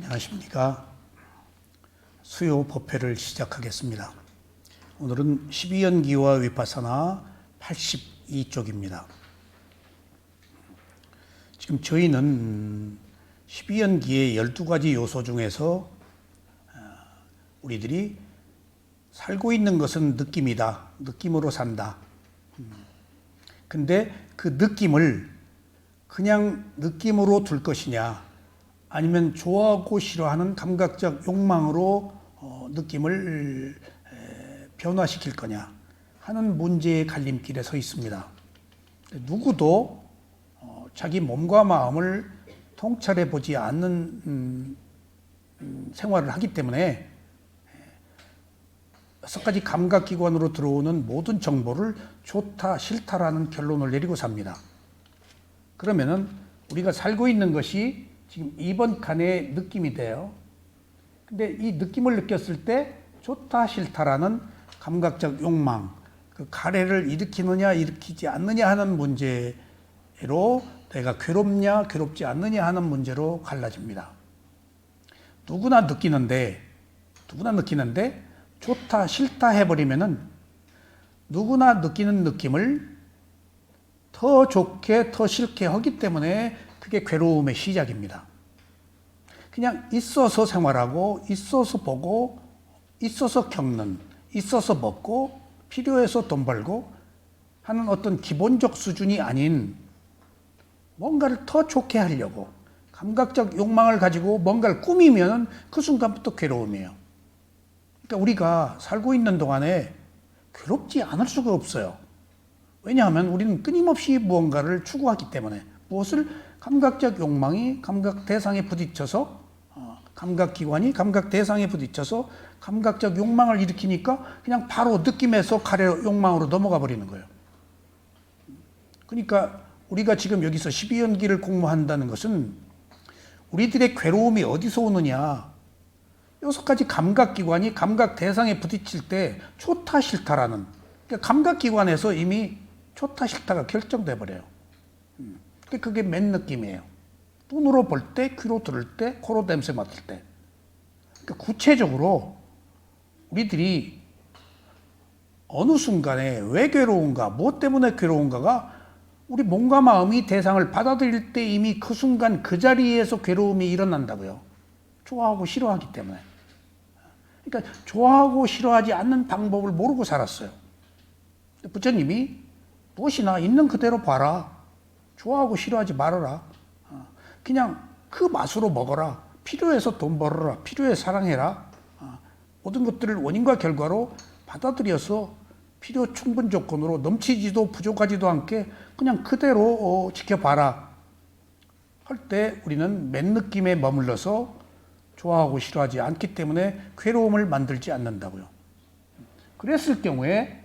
안녕하십니까. 수요 법회를 시작하겠습니다. 오늘은 12연기와 위파사나 82쪽입니다. 지금 저희는 12연기의 12가지 요소 중에서 우리들이 살고 있는 것은 느낌이다. 느낌으로 산다. 근데 그 느낌을 그냥 느낌으로 둘 것이냐, 아니면 좋아하고 싫어하는 감각적 욕망으로 느낌을 변화시킬 거냐 하는 문제의 갈림길에 서 있습니다. 누구도 자기 몸과 마음을 통찰해 보지 않는 생활을 하기 때문에 6가지 감각기관으로 들어오는 모든 정보를 좋다, 싫다라는 결론을 내리고 삽니다. 그러면은 우리가 살고 있는 것이 지금 이번 칸의 느낌이 돼요. 근데 이 느낌을 느꼈을 때 좋다, 싫다라는 감각적 욕망, 그 가래를 일으키느냐, 일으키지 않느냐 하는 문제로 내가 괴롭냐, 괴롭지 않느냐 하는 문제로 갈라집니다. 누구나 느끼는데 좋다, 싫다 해버리면은 누구나 느끼는 느낌을 더 좋게, 더 싫게 하기 때문에 그게 괴로움의 시작입니다. 그냥 있어서 생활하고, 있어서 보고, 있어서 겪는, 있어서 먹고, 필요해서 돈 벌고 하는 어떤 기본적 수준이 아닌 뭔가를 더 좋게 하려고 감각적 욕망을 가지고 뭔가를 꾸미면 그 순간부터 괴로움이에요. 그러니까 우리가 살고 있는 동안에 괴롭지 않을 수가 없어요. 왜냐하면 우리는 끊임없이 무언가를 추구하기 때문에, 무엇을 감각적 욕망이 감각 대상에 부딪혀서 감각기관이 감각 대상에 부딪혀서 감각적 욕망을 일으키니까 그냥 바로 느낌에서 가래로 욕망으로 넘어가 버리는 거예요. 그러니까 우리가 지금 여기서 12연기를 공부한다는 것은 우리들의 괴로움이 어디서 오느냐, 6가지 감각기관이 감각 대상에 부딪힐 때 좋다, 싫다라는, 그러니까 감각기관에서 이미 좋다, 싫다가 결정돼 버려요. 그게 맨 느낌이에요. 눈으로 볼 때, 귀로 들을 때, 코로 냄새 맡을 때. 그러니까 구체적으로 우리들이 어느 순간에 왜 괴로운가, 무엇 때문에 괴로운가가 우리 몸과 마음이 대상을 받아들일 때 이미 그 순간 그 자리에서 괴로움이 일어난다고요. 좋아하고 싫어하기 때문에. 그러니까 좋아하고 싫어하지 않는 방법을 모르고 살았어요. 부처님이 무엇이나 있는 그대로 봐라. 좋아하고 싫어하지 말아라. 그냥 그 맛으로 먹어라. 필요해서 돈 벌어라. 필요해서 사랑해라. 모든 것들을 원인과 결과로 받아들여서 필요 충분 조건으로 넘치지도 부족하지도 않게 그냥 그대로 지켜봐라 할 때 우리는 맨 느낌에 머물러서 좋아하고 싫어하지 않기 때문에 괴로움을 만들지 않는다고요. 그랬을 경우에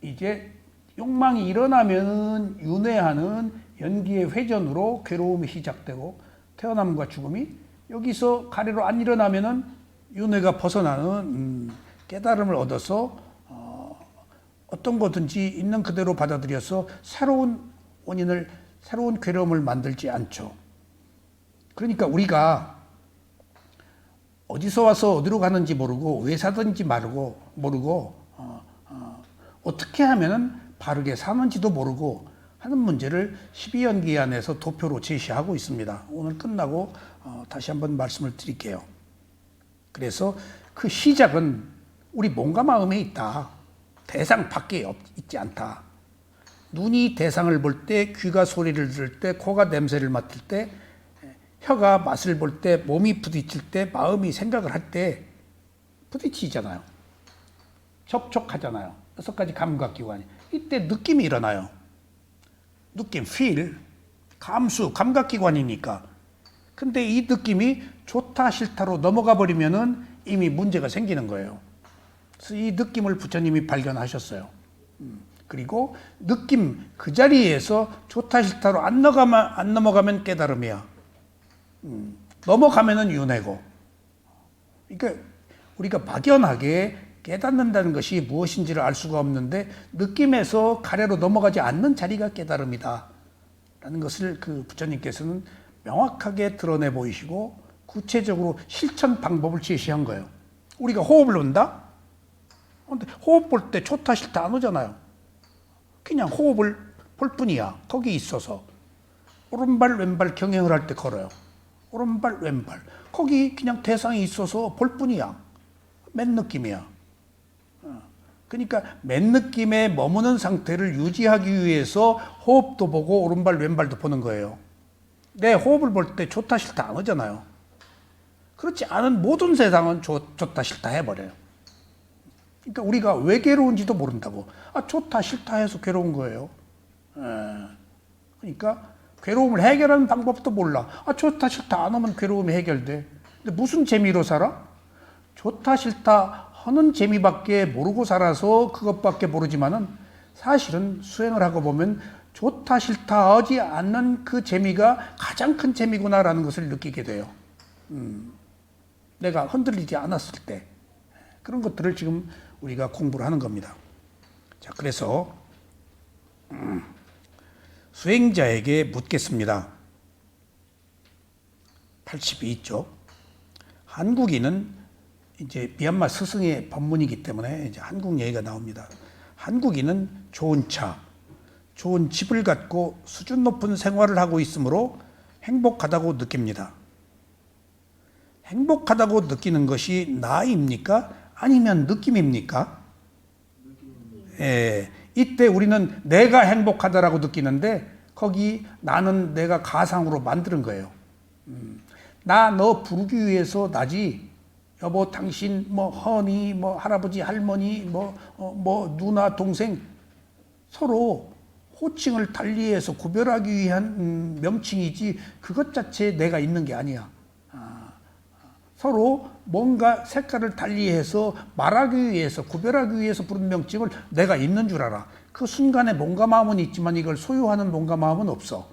이제 욕망이 일어나면 윤회하는 연기의 회전으로 괴로움이 시작되고, 태어남과 죽음이 여기서 가래로 안 일어나면은 윤회가 벗어나는 깨달음을 얻어서 어떤 거든지 있는 그대로 받아들여서 새로운 원인을, 새로운 괴로움을 만들지 않죠. 그러니까 우리가 어디서 와서 어디로 가는지 모르고, 왜 사든지 모르고 어떻게 하면은 바르게 사는지도 모르고 하는 문제를 12연기 안에서 도표로 제시하고 있습니다. 오늘 끝나고 다시 한번 말씀을 드릴게요. 그래서 그 시작은 우리 몸과 마음에 있다. 대상 밖에 있지 않다. 눈이 대상을 볼 때, 귀가 소리를 들을 때, 코가 냄새를 맡을 때, 혀가 맛을 볼 때, 몸이 부딪힐 때, 마음이 생각을 할 때 부딪히잖아요. 접촉하잖아요. 6가지 감각기관이. 이때 느낌이 일어나요. 느낌, feel, 감수, 감각기관이니까. 근데 이 느낌이 좋다, 싫다로 넘어가 버리면은 이미 문제가 생기는 거예요. 그래서 이 느낌을 부처님이 발견하셨어요. 그리고 느낌 그 자리에서 좋다, 싫다로 안 넘어가면 깨달음이야. 넘어가면은 윤회고. 그러니까 우리가 막연하게 깨닫는다는 것이 무엇인지를 알 수가 없는데, 느낌에서 가래로 넘어가지 않는 자리가 깨달음이다 라는 것을 그 부처님께서는 명확하게 드러내 보이시고 구체적으로 실천 방법을 제시한 거예요. 우리가 호흡을 논다? 근데 호흡 볼 때 좋다 싫다 안 오잖아요. 그냥 호흡을 볼 뿐이야. 거기 있어서. 오른발 왼발 경행을 할 때 걸어요. 오른발 왼발. 거기 그냥 대상이 있어서 볼 뿐이야. 맨 느낌이야. 그러니까 맨 느낌에 머무는 상태를 유지하기 위해서 호흡도 보고 오른발 왼발도 보는 거예요. 내 호흡을 볼 때 좋다 싫다 안 오잖아요. 그렇지 않은 모든 세상은 좋다 싫다 해버려요. 그러니까 우리가 왜 괴로운지도 모른다고. 좋다 싫다 해서 괴로운 거예요. 그러니까 괴로움을 해결하는 방법도 몰라. 좋다 싫다 안 하면 괴로움이 해결돼. 근데 무슨 재미로 살아? 좋다 싫다 하는 재미밖에 모르고 살아서 그것밖에 모르지만은 사실은 수행을 하고 보면 좋다 싫다 하지 않는 그 재미가 가장 큰 재미구나라는 것을 느끼게 돼요. 내가 흔들리지 않았을 때. 그런 것들을 지금 우리가 공부를 하는 겁니다. 자, 그래서 수행자에게 묻겠습니다. 82쪽. 한국인은 이제 미얀마 스승의 법문이기 때문에 이제 한국 얘기가 나옵니다. 한국인은 좋은 차, 좋은 집을 갖고 수준 높은 생활을 하고 있으므로 행복하다고 느낍니다. 행복하다고 느끼는 것이 나입니까? 아니면 느낌입니까? 이때 우리는 내가 행복하다라고 느끼는데 거기 나는 내가 가상으로 만드는 거예요. 나 너 부르기 위해서 나지. 여보, 당신, 허니, 할아버지, 할머니, 누나, 동생 서로 호칭을 달리해서 구별하기 위한 명칭이지 그것 자체에 내가 있는 게 아니야. 서로 뭔가 색깔을 달리해서 말하기 위해서 구별하기 위해서 부른 명칭을 내가 있는 줄 알아. 그 순간에 몸과 마음은 있지만 이걸 소유하는 몸과 마음은 없어.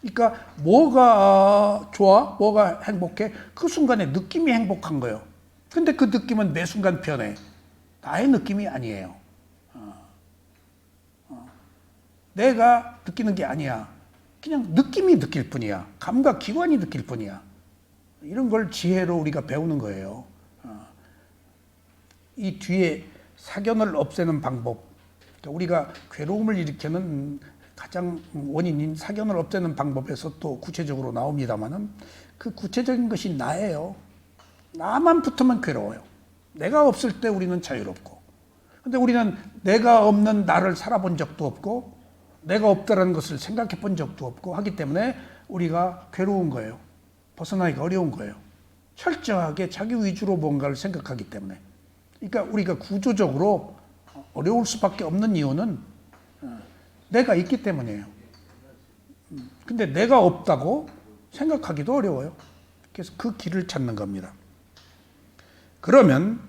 그러니까 뭐가 좋아? 뭐가 행복해? 그 순간에 느낌이 행복한 거예요. 근데 그 느낌은 매 순간 변해. 나의 느낌이 아니에요. 내가 느끼는 게 아니야. 그냥 느낌이 느낄 뿐이야. 감각 기관이 느낄 뿐이야. 이런 걸 지혜로 우리가 배우는 거예요. 이 뒤에 사견을 없애는 방법. 우리가 괴로움을 일으키는 가장 원인인 사견을 없애는 방법에서 또 구체적으로 나옵니다만은 그 구체적인 것이 나예요. 나만 붙으면 괴로워요. 내가 없을 때 우리는 자유롭고. 근데 우리는 내가 없는 나를 살아본 적도 없고 내가 없다라는 것을 생각해 본 적도 없고 하기 때문에 우리가 괴로운 거예요. 벗어나기가 어려운 거예요. 철저하게 자기 위주로 뭔가를 생각하기 때문에. 그러니까 우리가 구조적으로 어려울 수밖에 없는 이유는 내가 있기 때문이에요. 근데 내가 없다고 생각하기도 어려워요. 그래서 그 길을 찾는 겁니다. 그러면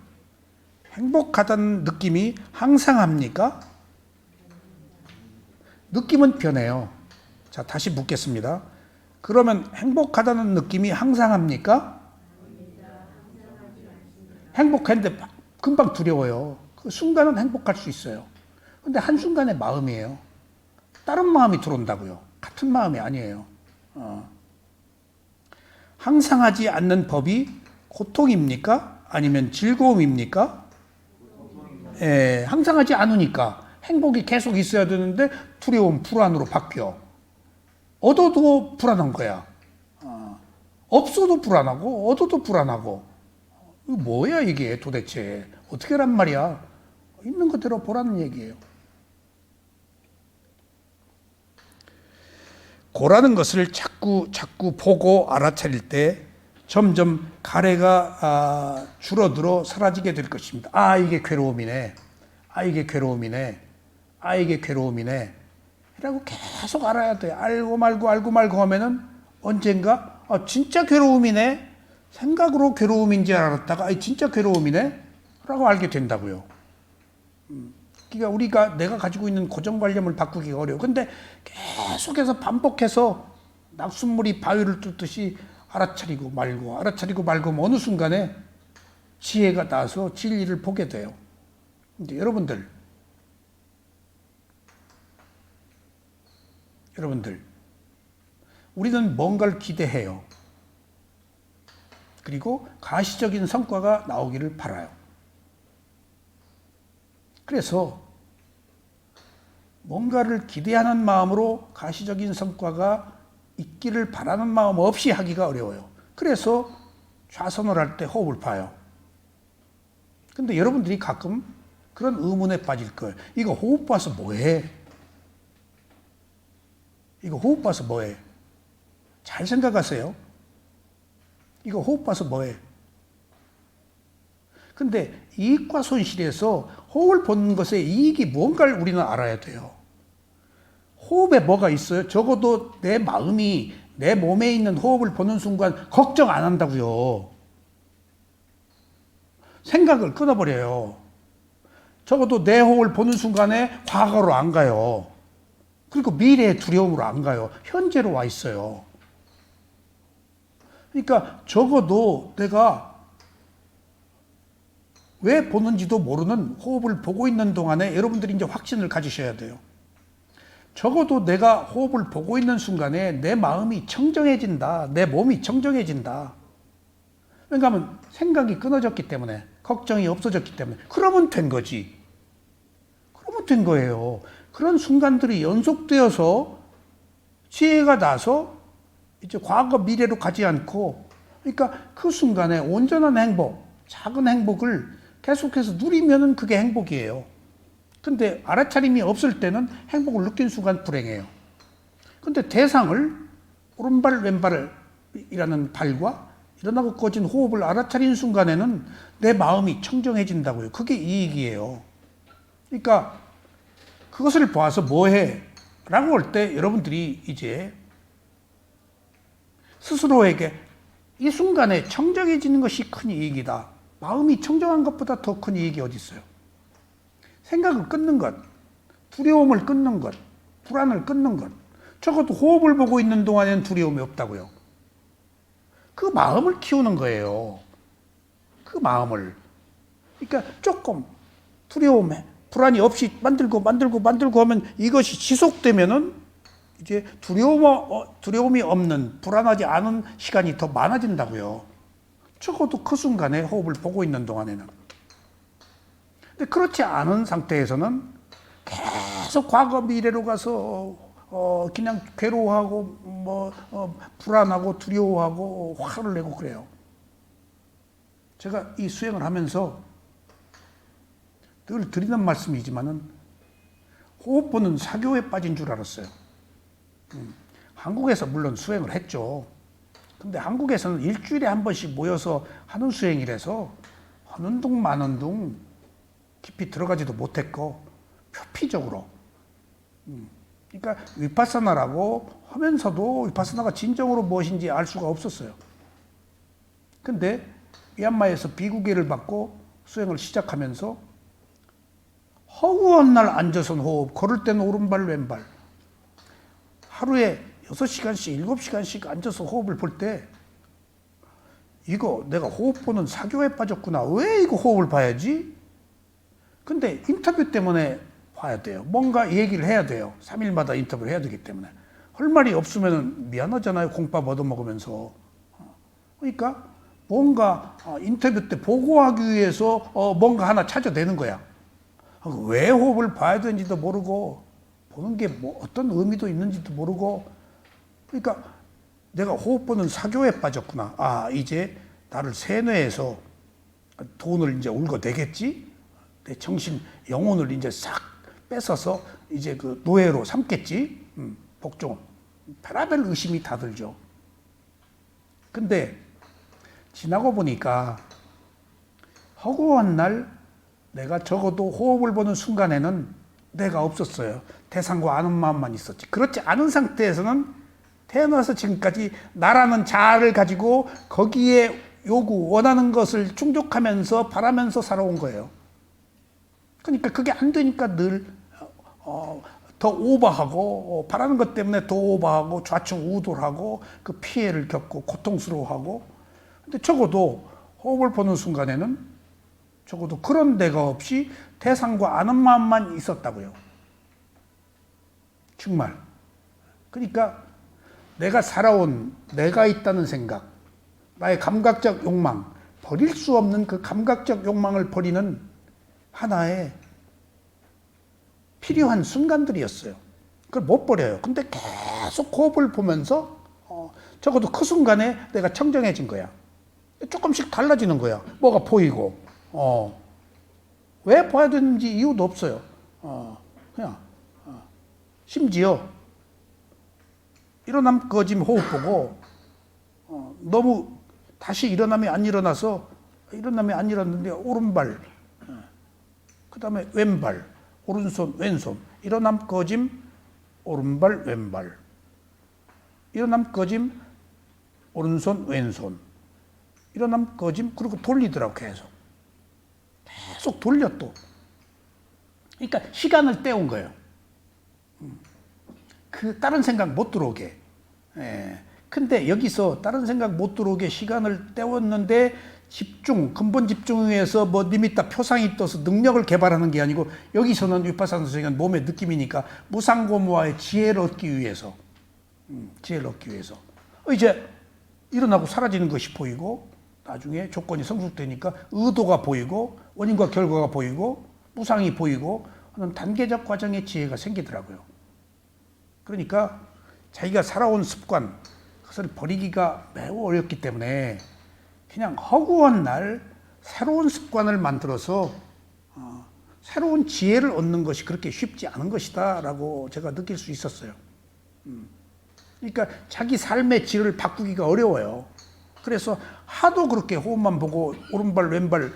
행복하다는 느낌이 항상 합니까? 느낌은 변해요. 자, 다시 묻겠습니다. 그러면 행복하다는 느낌이 항상 합니까? 행복했는데 금방 두려워요. 그 순간은 행복할 수 있어요. 근데 한순간의 마음이에요. 다른 마음이 들어온다고요. 같은 마음이 아니에요. 항상 하지 않는 법이 고통입니까? 아니면 즐거움입니까? 항상 하지 않으니까 행복이 계속 있어야 되는데 두려움, 불안으로 바뀌어. 얻어도 불안한 거야. 없어도 불안하고 얻어도 불안하고. 이거 뭐야 이게 도대체. 어떻게란 말이야. 있는 그대로 보라는 얘기예요. 고라는 것을 자꾸 보고 알아차릴 때 점점 가래가 줄어들어 사라지게 될 것입니다. 이게 괴로움이네. 이게 괴로움이네. 이게 괴로움이네. 라고 계속 알아야 돼. 알고 말고 하면은 언젠가 진짜 괴로움이네. 생각으로 괴로움인지 알았다가 진짜 괴로움이네. 라고 알게 된다고요. 그러니까 우리가 내가 가지고 있는 고정관념을 바꾸기가 어려워. 근데 계속해서 반복해서 낙숫물이 바위를 뚫듯이 알아차리고 말고 어느 순간에 지혜가 나서 진리를 보게 돼요. 근데 여러분들 우리는 뭔가를 기대해요. 그리고 가시적인 성과가 나오기를 바라요. 그래서 뭔가를 기대하는 마음으로 가시적인 성과가 있기를 바라는 마음 없이 하기가 어려워요. 그래서 좌선을 할 때 호흡을 봐요. 근데 여러분들이 가끔 그런 의문에 빠질 거예요. 이거 호흡 봐서 뭐해? 이거 호흡 봐서 뭐해? 잘 생각하세요. 이거 호흡 봐서 뭐해? 근데 이익과 손실에서 호흡을 보는 것의 이익이 뭔가를 우리는 알아야 돼요. 호흡에 뭐가 있어요? 적어도 내 마음이 내 몸에 있는 호흡을 보는 순간 걱정 안 한다고요. 생각을 끊어버려요. 적어도 내 호흡을 보는 순간에 과거로 안 가요. 그리고 미래의 두려움으로 안 가요. 현재로 와 있어요. 그러니까 적어도 내가 왜 보는지도 모르는 호흡을 보고 있는 동안에 여러분들이 이제 확신을 가지셔야 돼요. 적어도 내가 호흡을 보고 있는 순간에 내 마음이 청정해진다. 내 몸이 청정해진다. 왜냐하면 생각이 끊어졌기 때문에, 걱정이 없어졌기 때문에. 그러면 된 거지. 그러면 된 거예요. 그런 순간들이 연속되어서 지혜가 나서 이제 과거 미래로 가지 않고, 그러니까 그 순간에 온전한 행복, 작은 행복을 계속해서 누리면은 그게 행복이에요. 근데 알아차림이 없을 때는 행복을 느낀 순간 불행해요. 근데 대상을 오른발 왼발이라는 발과 일어나고 꺼진 호흡을 알아차린 순간에는 내 마음이 청정해진다고요. 그게 이익이에요. 그러니까 그것을 보아서 뭐해? 라고 할 때 여러분들이 이제 스스로에게 이 순간에 청정해지는 것이 큰 이익이다. 마음이 청정한 것보다 더 큰 이익이 어디 있어요? 생각을 끊는 것, 두려움을 끊는 것, 불안을 끊는 것. 적어도 호흡을 보고 있는 동안에는 두려움이 없다고요. 그 마음을 키우는 거예요. 그 마음을. 그러니까 조금 두려움에 불안이 없이 만들고 하면 이것이 지속되면은 이제 두려움이 없는, 불안하지 않은 시간이 더 많아진다고요. 적어도 그 순간에 호흡을 보고 있는 동안에는. 근데 그렇지 않은 상태에서는 계속 과거 미래로 가서 그냥 괴로워하고 불안하고 두려워하고 화를 내고 그래요. 제가 이 수행을 하면서 늘 드리는 말씀이지만은 호흡 보는 사교에 빠진 줄 알았어요. 한국에서 물론 수행을 했죠. 근데 한국에서는 일주일에 한 번씩 모여서 하는 수행이라서 하는 둥 마는 둥 깊이 들어가지도 못했고 표피적으로. 그러니까 위파사나라고 하면서도 위파사나가 진정으로 무엇인지 알 수가 없었어요. 근데 미얀마에서 비구계를 받고 수행을 시작하면서 허구한 날 앉아선 호흡, 걸을 때는 오른발 왼발, 하루에 6시간씩 7시간씩 앉아서 호흡을 볼 때 이거 내가 호흡 보는 사교에 빠졌구나. 왜 이거 호흡을 봐야지? 근데 인터뷰 때문에 봐야 돼요. 뭔가 얘기를 해야 돼요. 3일마다 인터뷰를 해야 되기 때문에. 할 말이 없으면 미안하잖아요. 공밥 얻어먹으면서. 그러니까 뭔가 인터뷰 때 보고하기 위해서 뭔가 하나 찾아내는 거야. 왜 호흡을 봐야 되는지도 모르고 보는 게 뭐 어떤 의미도 있는지도 모르고. 그러니까 내가 호흡 보는 사교에 빠졌구나. 아, 이제 나를 세뇌해서 돈을 이제 울고내겠지? 내 정신, 영혼을 이제 싹 뺏어서 이제 그 노예로 삼겠지? 복종. 별의별 의심이 다 들죠. 근데 지나고 보니까 허구한 날 내가 적어도 호흡을 보는 순간에는 내가 없었어요. 대상과 아는 마음만 있었지. 그렇지 않은 상태에서는 태어나서 지금까지 나라는 자아를 가지고 거기에 원하는 것을 충족하면서 바라면서 살아온 거예요. 그러니까 그게 안 되니까 늘 더 오버하고 바라는 것 때문에 더 오버하고 좌충우돌하고 그 피해를 겪고 고통스러워하고. 근데 적어도 호흡을 보는 순간에는 적어도 그런 데가 없이 대상과 아는 마음만 있었다고요. 정말. 그러니까 내가 살아온, 내가 있다는 생각, 나의 감각적 욕망, 버릴 수 없는 그 감각적 욕망을 버리는 하나의 필요한 순간들이었어요. 그걸 못 버려요. 근데 계속 호흡을 보면서 적어도 그 순간에 내가 청정해진 거야. 조금씩 달라지는 거야. 뭐가 보이고 왜 봐야 되는지 이유도 없어요. 그냥 심지어 일어남 거짐 호흡 보고 너무 다시 일어나면 안 일어나서 일어나면 안 일어났는데 오른발 그 다음에 왼발 오른손 왼손 일어남 거짐 오른발 왼발 일어남 거짐 오른손 왼손 일어남 거짐 그리고 돌리더라고. 계속 돌려 또. 그러니까 시간을 때운 거예요. 그 다른 생각 못 들어오게. 근데 여기서 다른 생각 못 들어오게 시간을 때웠는데 집중, 근본 집중에 의해서 뭐 니미타 표상이 떠서 능력을 개발하는 게 아니고 여기서는 위파사나 선생은 몸의 느낌이니까 무상고무와의 지혜를 얻기 위해서 이제 일어나고 사라지는 것이 보이고 나중에 조건이 성숙되니까 의도가 보이고 원인과 결과가 보이고 무상이 보이고 하는 단계적 과정의 지혜가 생기더라고요. 그러니까 자기가 살아온 습관 그것을 버리기가 매우 어렵기 때문에 그냥 허구한 날 새로운 습관을 만들어서 새로운 지혜를 얻는 것이 그렇게 쉽지 않은 것이다 라고 제가 느낄 수 있었어요. 그러니까 자기 삶의 질을 바꾸기가 어려워요. 그래서 하도 그렇게 호흡만 보고 오른발 왼발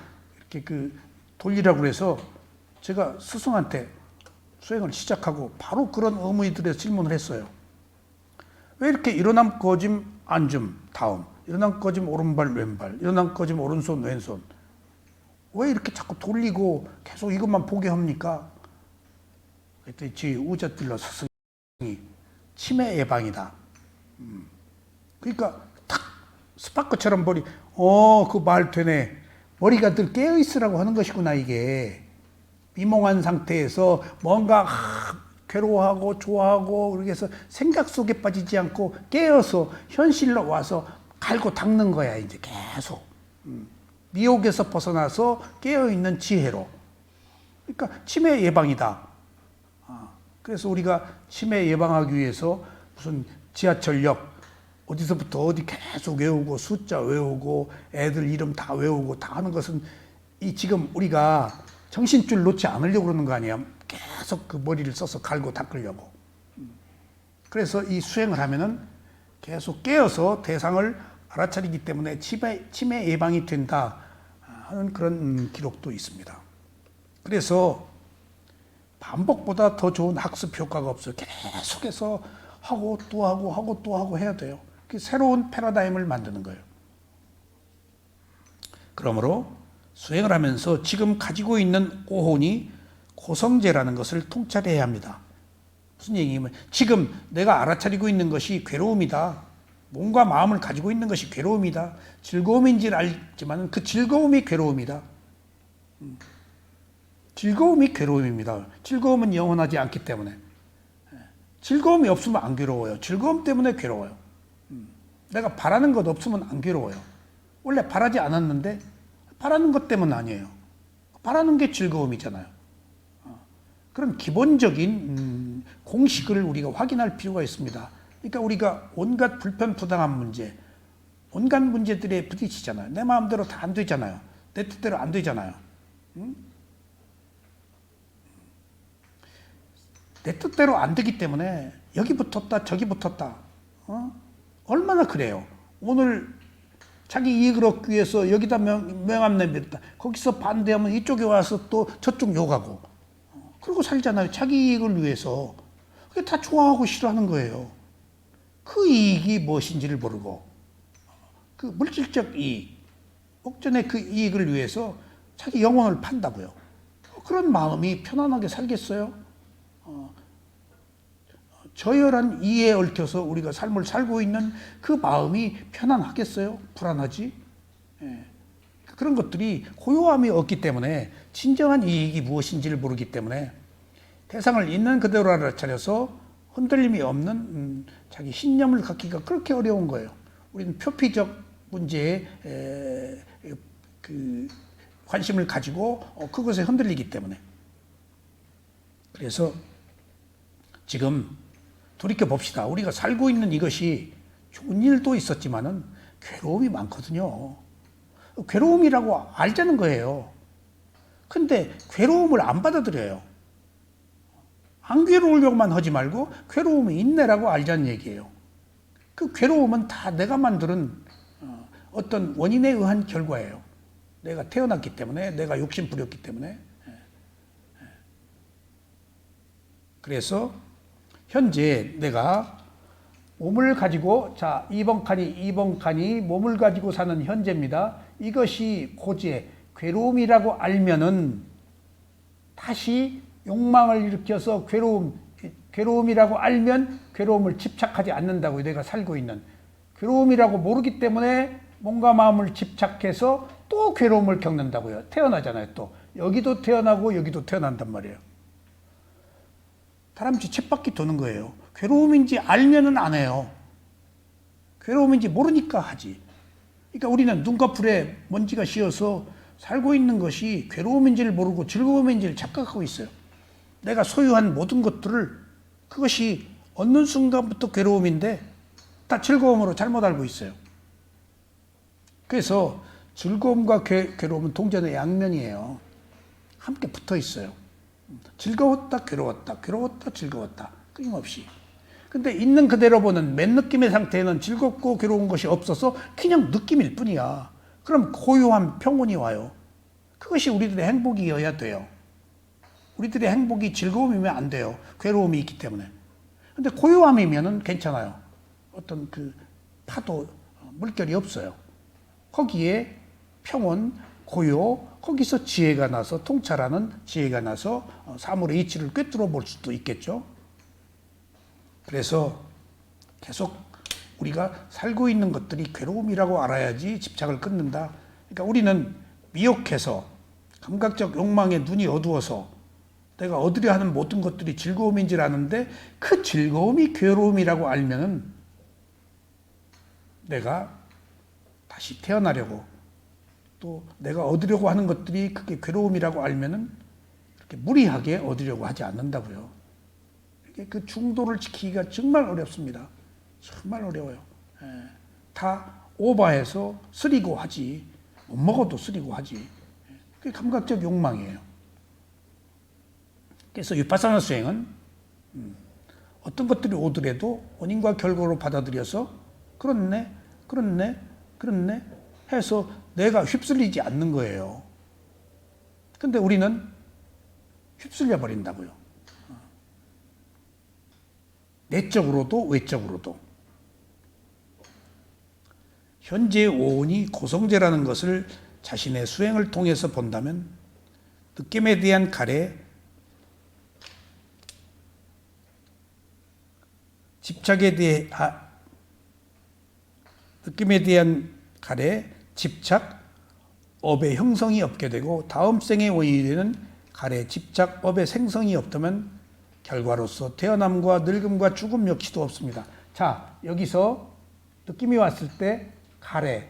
이렇게 돌리라고 해서 제가 스승한테 수행을 시작하고 바로 그런 의무들에 질문을 했어요. 왜 이렇게 일어남 거짐 앉음 다음 일어남 거짐 오른발 왼발 일어남 거짐 오른손 왼손 왜 이렇게 자꾸 돌리고 계속 이것만 보게 합니까? 그랬더니 지 우자틸러 스승이 치매 예방이다. 그러니까 탁 스파크처럼 그 말 되네. 머리가 늘 깨어있으라고 하는 것이구나 이게. 미몽한 상태에서 뭔가 괴로워하고 좋아하고 그렇게 해서 생각 속에 빠지지 않고 깨어서 현실로 와서 갈고 닦는 거야 이제 계속. 미혹에서 벗어나서 깨어있는 지혜로. 그러니까 치매 예방이다. 그래서 우리가 치매 예방하기 위해서 무슨 지하철역 어디서부터 어디 계속 외우고 숫자 외우고 애들 이름 다 외우고 다 하는 것은 이 지금 우리가 정신줄 놓지 않으려고 그러는 거 아니야. 계속 그 머리를 써서 갈고 닦으려고. 그래서 이 수행을 하면은 계속 깨어서 대상을 알아차리기 때문에 치매 예방이 된다 하는 그런 기록도 있습니다. 그래서 반복보다 더 좋은 학습 효과가 없어요. 계속해서 하고 또 하고 하고 또 하고 해야 돼요. 새로운 패러다임을 만드는 거예요. 그러므로 수행을 하면서 지금 가지고 있는 오혼이 고성제라는 것을 통찰해야 합니다. 무슨 얘기냐면 지금 내가 알아차리고 있는 것이 괴로움이다. 몸과 마음을 가지고 있는 것이 괴로움이다. 즐거움인지를 알지만 그 즐거움이 괴로움이다. 즐거움이 괴로움입니다. 즐거움은 영원하지 않기 때문에. 즐거움이 없으면 안 괴로워요. 즐거움 때문에 괴로워요. 내가 바라는 것 없으면 안 괴로워요. 원래 바라지 않았는데 바라는 것 때문은 아니에요. 바라는 게 즐거움이잖아요. 그런 기본적인 공식을 우리가 확인할 필요가 있습니다. 그러니까 우리가 온갖 불편부당한 문제, 온갖 문제들에 부딪히잖아요. 내 마음대로 다 안 되잖아요. 내 뜻대로 안 되잖아요. 내 뜻대로 안 되기 때문에 여기 붙었다 저기 붙었다 얼마나 그래요. 오늘 자기 이익을 얻기 위해서 여기다 명함 내밀었다. 거기서 반대하면 이쪽에 와서 또 저쪽 욕하고 그러고 살잖아요. 자기 이익을 위해서. 그게 다 좋아하고 싫어하는 거예요. 그 이익이 무엇인지를 모르고 그 물질적 이익, 옥전의 그 이익을 위해서 자기 영혼을 판다고요. 그런 마음이 편안하게 살겠어요? 저열한 이에 얽혀서 우리가 삶을 살고 있는 그 마음이 편안하겠어요? 불안하지? 그런 것들이 고요함이 없기 때문에 진정한 이익이 무엇인지를 모르기 때문에 대상을 있는 그대로 알아차려서 흔들림이 없는 자기 신념을 갖기가 그렇게 어려운 거예요. 우리는 표피적 문제에 그 관심을 가지고 그것에 흔들리기 때문에. 그래서 지금 돌이켜 봅시다. 우리가 살고 있는 이것이 좋은 일도 있었지만은 괴로움이 많거든요. 괴로움이라고 알자는 거예요. 근데 괴로움을 안 받아들여요. 안 괴로우려고만 하지 말고 괴로움이 있네라고 알자는 얘기예요. 그 괴로움은 다 내가 만드는 어떤 원인에 의한 결과예요. 내가 태어났기 때문에, 내가 욕심 부렸기 때문에. 그래서 현재 내가 몸을 가지고, 자, 2번 칸이 몸을 가지고 사는 현재입니다. 이것이 고제, 괴로움이라고 알면은 다시 욕망을 일으켜서 괴로움이라고 알면 괴로움을 집착하지 않는다고요. 내가 살고 있는. 괴로움이라고 모르기 때문에 몸과 마음을 집착해서 또 괴로움을 겪는다고요. 태어나잖아요, 또. 여기도 태어나고 여기도 태어난단 말이에요. 다람쥐 쳇바퀴 도는 거예요. 괴로움인지 알면은 안 해요. 괴로움인지 모르니까 하지. 그러니까 우리는 눈꺼풀에 먼지가 씌어서 살고 있는 것이 괴로움인지를 모르고 즐거움인지를 착각하고 있어요. 내가 소유한 모든 것들을 그것이 얻는 순간부터 괴로움인데 다 즐거움으로 잘못 알고 있어요. 그래서 즐거움과 괴로움은 동전의 양면이에요. 함께 붙어 있어요. 즐거웠다, 괴로웠다, 괴로웠다, 즐거웠다. 끊임없이. 근데 있는 그대로 보는 맨 느낌의 상태에는 즐겁고 괴로운 것이 없어서 그냥 느낌일 뿐이야. 그럼 고요한 평온이 와요. 그것이 우리들의 행복이어야 돼요. 우리들의 행복이 즐거움이면 안 돼요. 괴로움이 있기 때문에. 근데 고요함이면은 괜찮아요. 어떤 그 파도, 물결이 없어요. 거기에 평온, 고요, 거기서 지혜가 나서, 통찰하는 지혜가 나서 사물의 이치를 꿰뚫어 볼 수도 있겠죠. 그래서 계속 우리가 살고 있는 것들이 괴로움이라고 알아야지 집착을 끊는다. 그러니까 우리는 미혹해서 감각적 욕망에 눈이 어두워서 내가 얻으려 하는 모든 것들이 즐거움인 줄 아는데 그 즐거움이 괴로움이라고 알면은 내가 다시 태어나려고 또 내가 얻으려고 하는 것들이 그게 괴로움이라고 알면은 그렇게 무리하게 얻으려고 하지 않는다고요. 그 중도를 지키기가 정말 어렵습니다. 정말 어려워요. 다 오버해서 쓰리고 하지. 못 먹어도 쓰리고 하지. 그게 감각적 욕망이에요. 그래서 위파사나 수행은 어떤 것들이 오더라도 원인과 결과로 받아들여서 그렇네 해서 내가 휩쓸리지 않는 거예요. 근데 우리는 휩쓸려 버린다고요. 내적으로도 외적으로도. 현재 오온이 고성제라는 것을 자신의 수행을 통해서 본다면 느낌에 대한 가래, 집착에 대해 느낌에 대한 가래, 집착, 업의 형성이 없게 되고 다음 생의 원인이 되는 가래, 집착, 업의 생성이 없다면 결과로서 태어남과 늙음과 죽음 역시도 없습니다. 자, 여기서 느낌이 왔을 때 가래,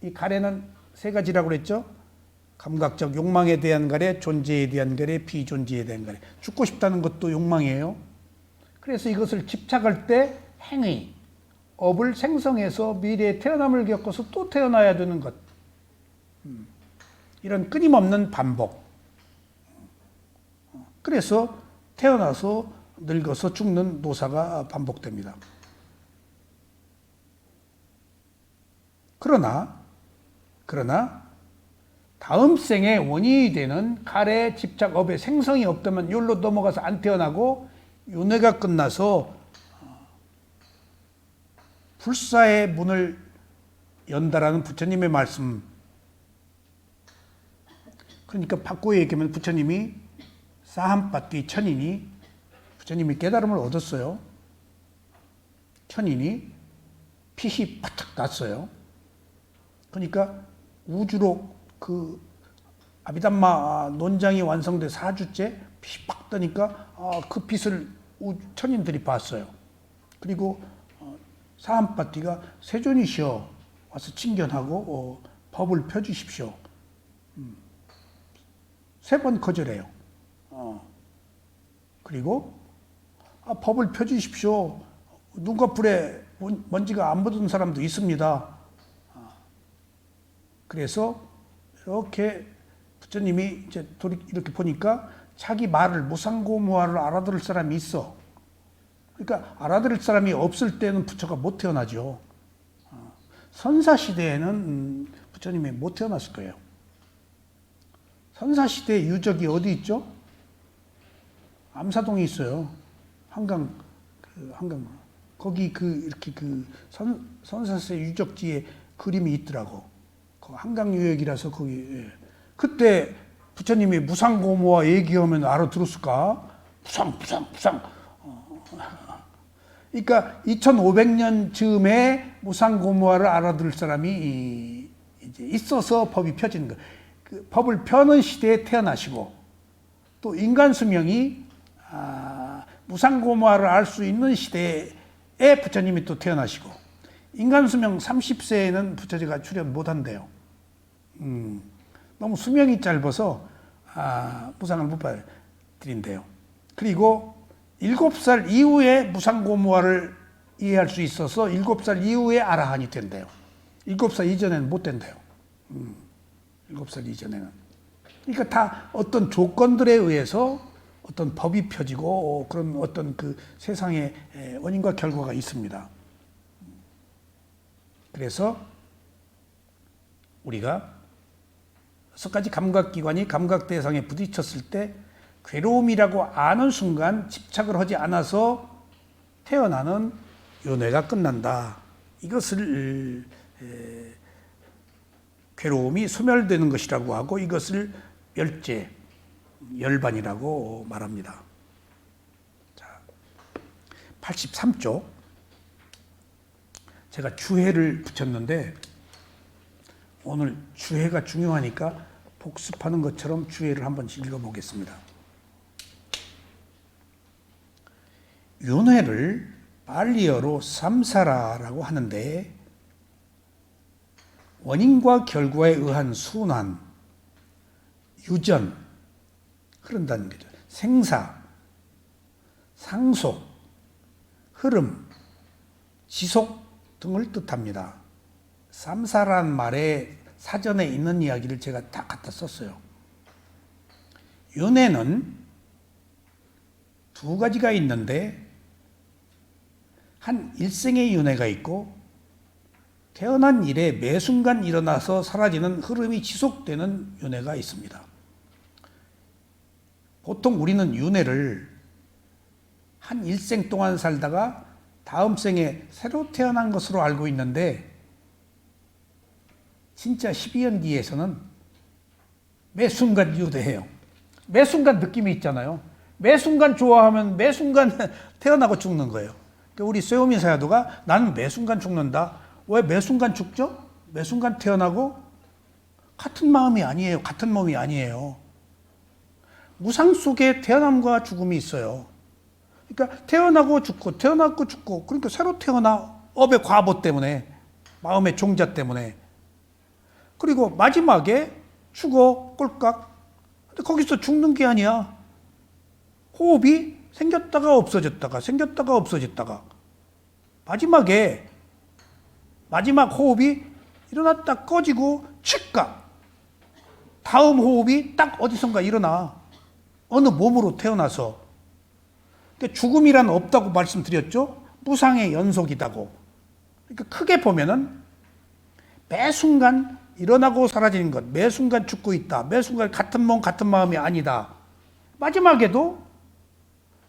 이 가래는 세 가지라고 그랬죠? 감각적 욕망에 대한 가래, 존재에 대한 가래, 비존재에 대한 가래. 죽고 싶다는 것도 욕망이에요. 그래서 이것을 집착할 때 행위, 업을 생성해서 미래에 태어남을 겪어서 또 태어나야 되는 것. 이런 끊임없는 반복. 그래서 태어나서 늙어서 죽는 노사가 반복됩니다. 그러나 다음 생에 원인이 되는 가래, 집착, 업의 생성이 없다면 율로 넘어가서 안 태어나고 윤회가 끝나서 불사의 문을 연다라는 부처님의 말씀. 그러니까 바꾸어 얘기하면 부처님이 사함빠띠 천인이 부처님이 깨달음을 얻었어요. 천인이 핏이 바짝 났어요. 그러니까 우주로 그 아비담마 논장이 완성돼 4주째 핏이 팍 뜨니까 그 핏을 천인들이 봤어요. 그리고 사함빠띠가 세존이시여 와서 친견하고 법을 펴주십시오. 3번 거절해요. 그리고 법을 펴주십시오. 눈꺼풀에 먼지가 안 묻은 사람도 있습니다. 그래서 이렇게 부처님이 이제 이렇게 보니까 자기 말을 무상고무화를 알아들을 사람이 있어. 그러니까 알아들을 사람이 없을 때는 부처가 못 태어나죠. 선사시대에는 부처님이 못 태어났을 거예요. 선사시대의 유적이 어디 있죠? 암사동에 있어요. 한강. 거기 이렇게 선사시대 유적지에 그림이 있더라고. 한강유역이라서 거기. 그때 부처님이 무상고모와 얘기하면 알아들었을까? 무상. 그러니까 2500년 즈음에 무상고모화를 알아들을 사람이 이제 있어서 법이 펴지는 거예요. 그 법을 펴는 시대에 태어나시고 또 인간 수명이 무상고모화를 알 수 있는 시대에 부처님이 또 태어나시고 인간 수명 30세에는 부처제가 출현 못한대요. 너무 수명이 짧아서 무상을 못 받아들인대요. 그리고 7살 이후에 무상고무화를 이해할 수 있어서 7살 이후에 아라한이 된대요. 7살 이전에는 못 된대요. 7살 이전에는. 그러니까 다 어떤 조건들에 의해서 어떤 법이 펴지고 그런 어떤 그 세상의 원인과 결과가 있습니다. 그래서 우리가 6가지 감각기관이 감각 대상에 부딪혔을 때 괴로움이라고 아는 순간 집착을 하지 않아서 태어나는 윤회가 끝난다. 이것을 괴로움이 소멸되는 것이라고 하고 이것을 멸제, 열반이라고 말합니다. 자, 83쪽. 제가 주해를 붙였는데 오늘 주해가 중요하니까 복습하는 것처럼 주해를 한번 읽어보겠습니다. 윤회를 발리어로 삼사라라고 하는데 원인과 결과에 의한 순환, 유전, 흐른다는 거죠. 생사, 상속, 흐름, 지속 등을 뜻합니다. 삼사라는 말에 사전에 있는 이야기를 제가 다 갖다 썼어요. 윤회는 2가지가 있는데 한 일생의 윤회가 있고 태어난 이래 매 순간 일어나서 사라지는 흐름이 지속되는 윤회가 있습니다. 보통 우리는 윤회를 한 일생 동안 살다가 다음 생에 새로 태어난 것으로 알고 있는데 진짜 12연기에서는 매 순간 윤회해요. 매 순간 느낌이 있잖아요. 매 순간 좋아하면 매 순간 태어나고 죽는 거예요. 우리 쇠오미 사야도가 나는 매 순간 죽는다. 왜 매 순간 죽죠? 매 순간 태어나고 같은 마음이 아니에요. 같은 몸이 아니에요. 무상 속에 태어남과 죽음이 있어요. 그러니까 태어나고 죽고 태어나고 죽고 그러니까 새로 태어나 업의 과보 때문에 마음의 종자 때문에 그리고 마지막에 죽어 꼴깍. 근데 거기서 죽는 게 아니야. 호흡이 생겼다가 없어졌다가 생겼다가 없어졌다가 마지막 호흡이 일어났다 꺼지고 즉각 다음 호흡이 딱 어디선가 일어나. 어느 몸으로 태어나서. 그러니까 죽음이란 없다고 말씀드렸죠. 무상의 연속이다고. 그러니까 크게 보면은 매 순간 일어나고 사라지는 것, 매 순간 죽고 있다. 매 순간 같은 몸 같은 마음이 아니다. 마지막에도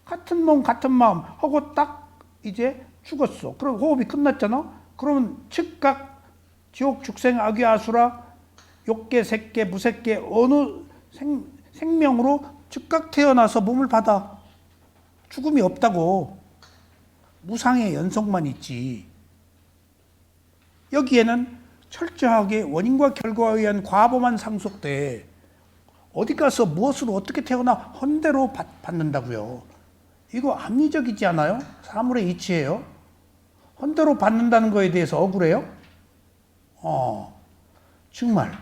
같은 몸 같은 마음 하고 딱 이제 죽었어. 그럼 호흡이 끝났잖아. 그러면 즉각 지옥 축생 악귀 아수라 욕계 색계 무색계 어느 생명으로 즉각 태어나서 몸을 받아. 죽음이 없다고. 무상의 연속만 있지. 여기에는 철저하게 원인과 결과에 의한 과보만 상속돼. 어디 가서 무엇으로 어떻게 태어나 헌대로 받는다고요. 이거 합리적이지 않아요? 사물의 이치예요. 헌대로 받는다는 거에 대해서 억울해요? 정말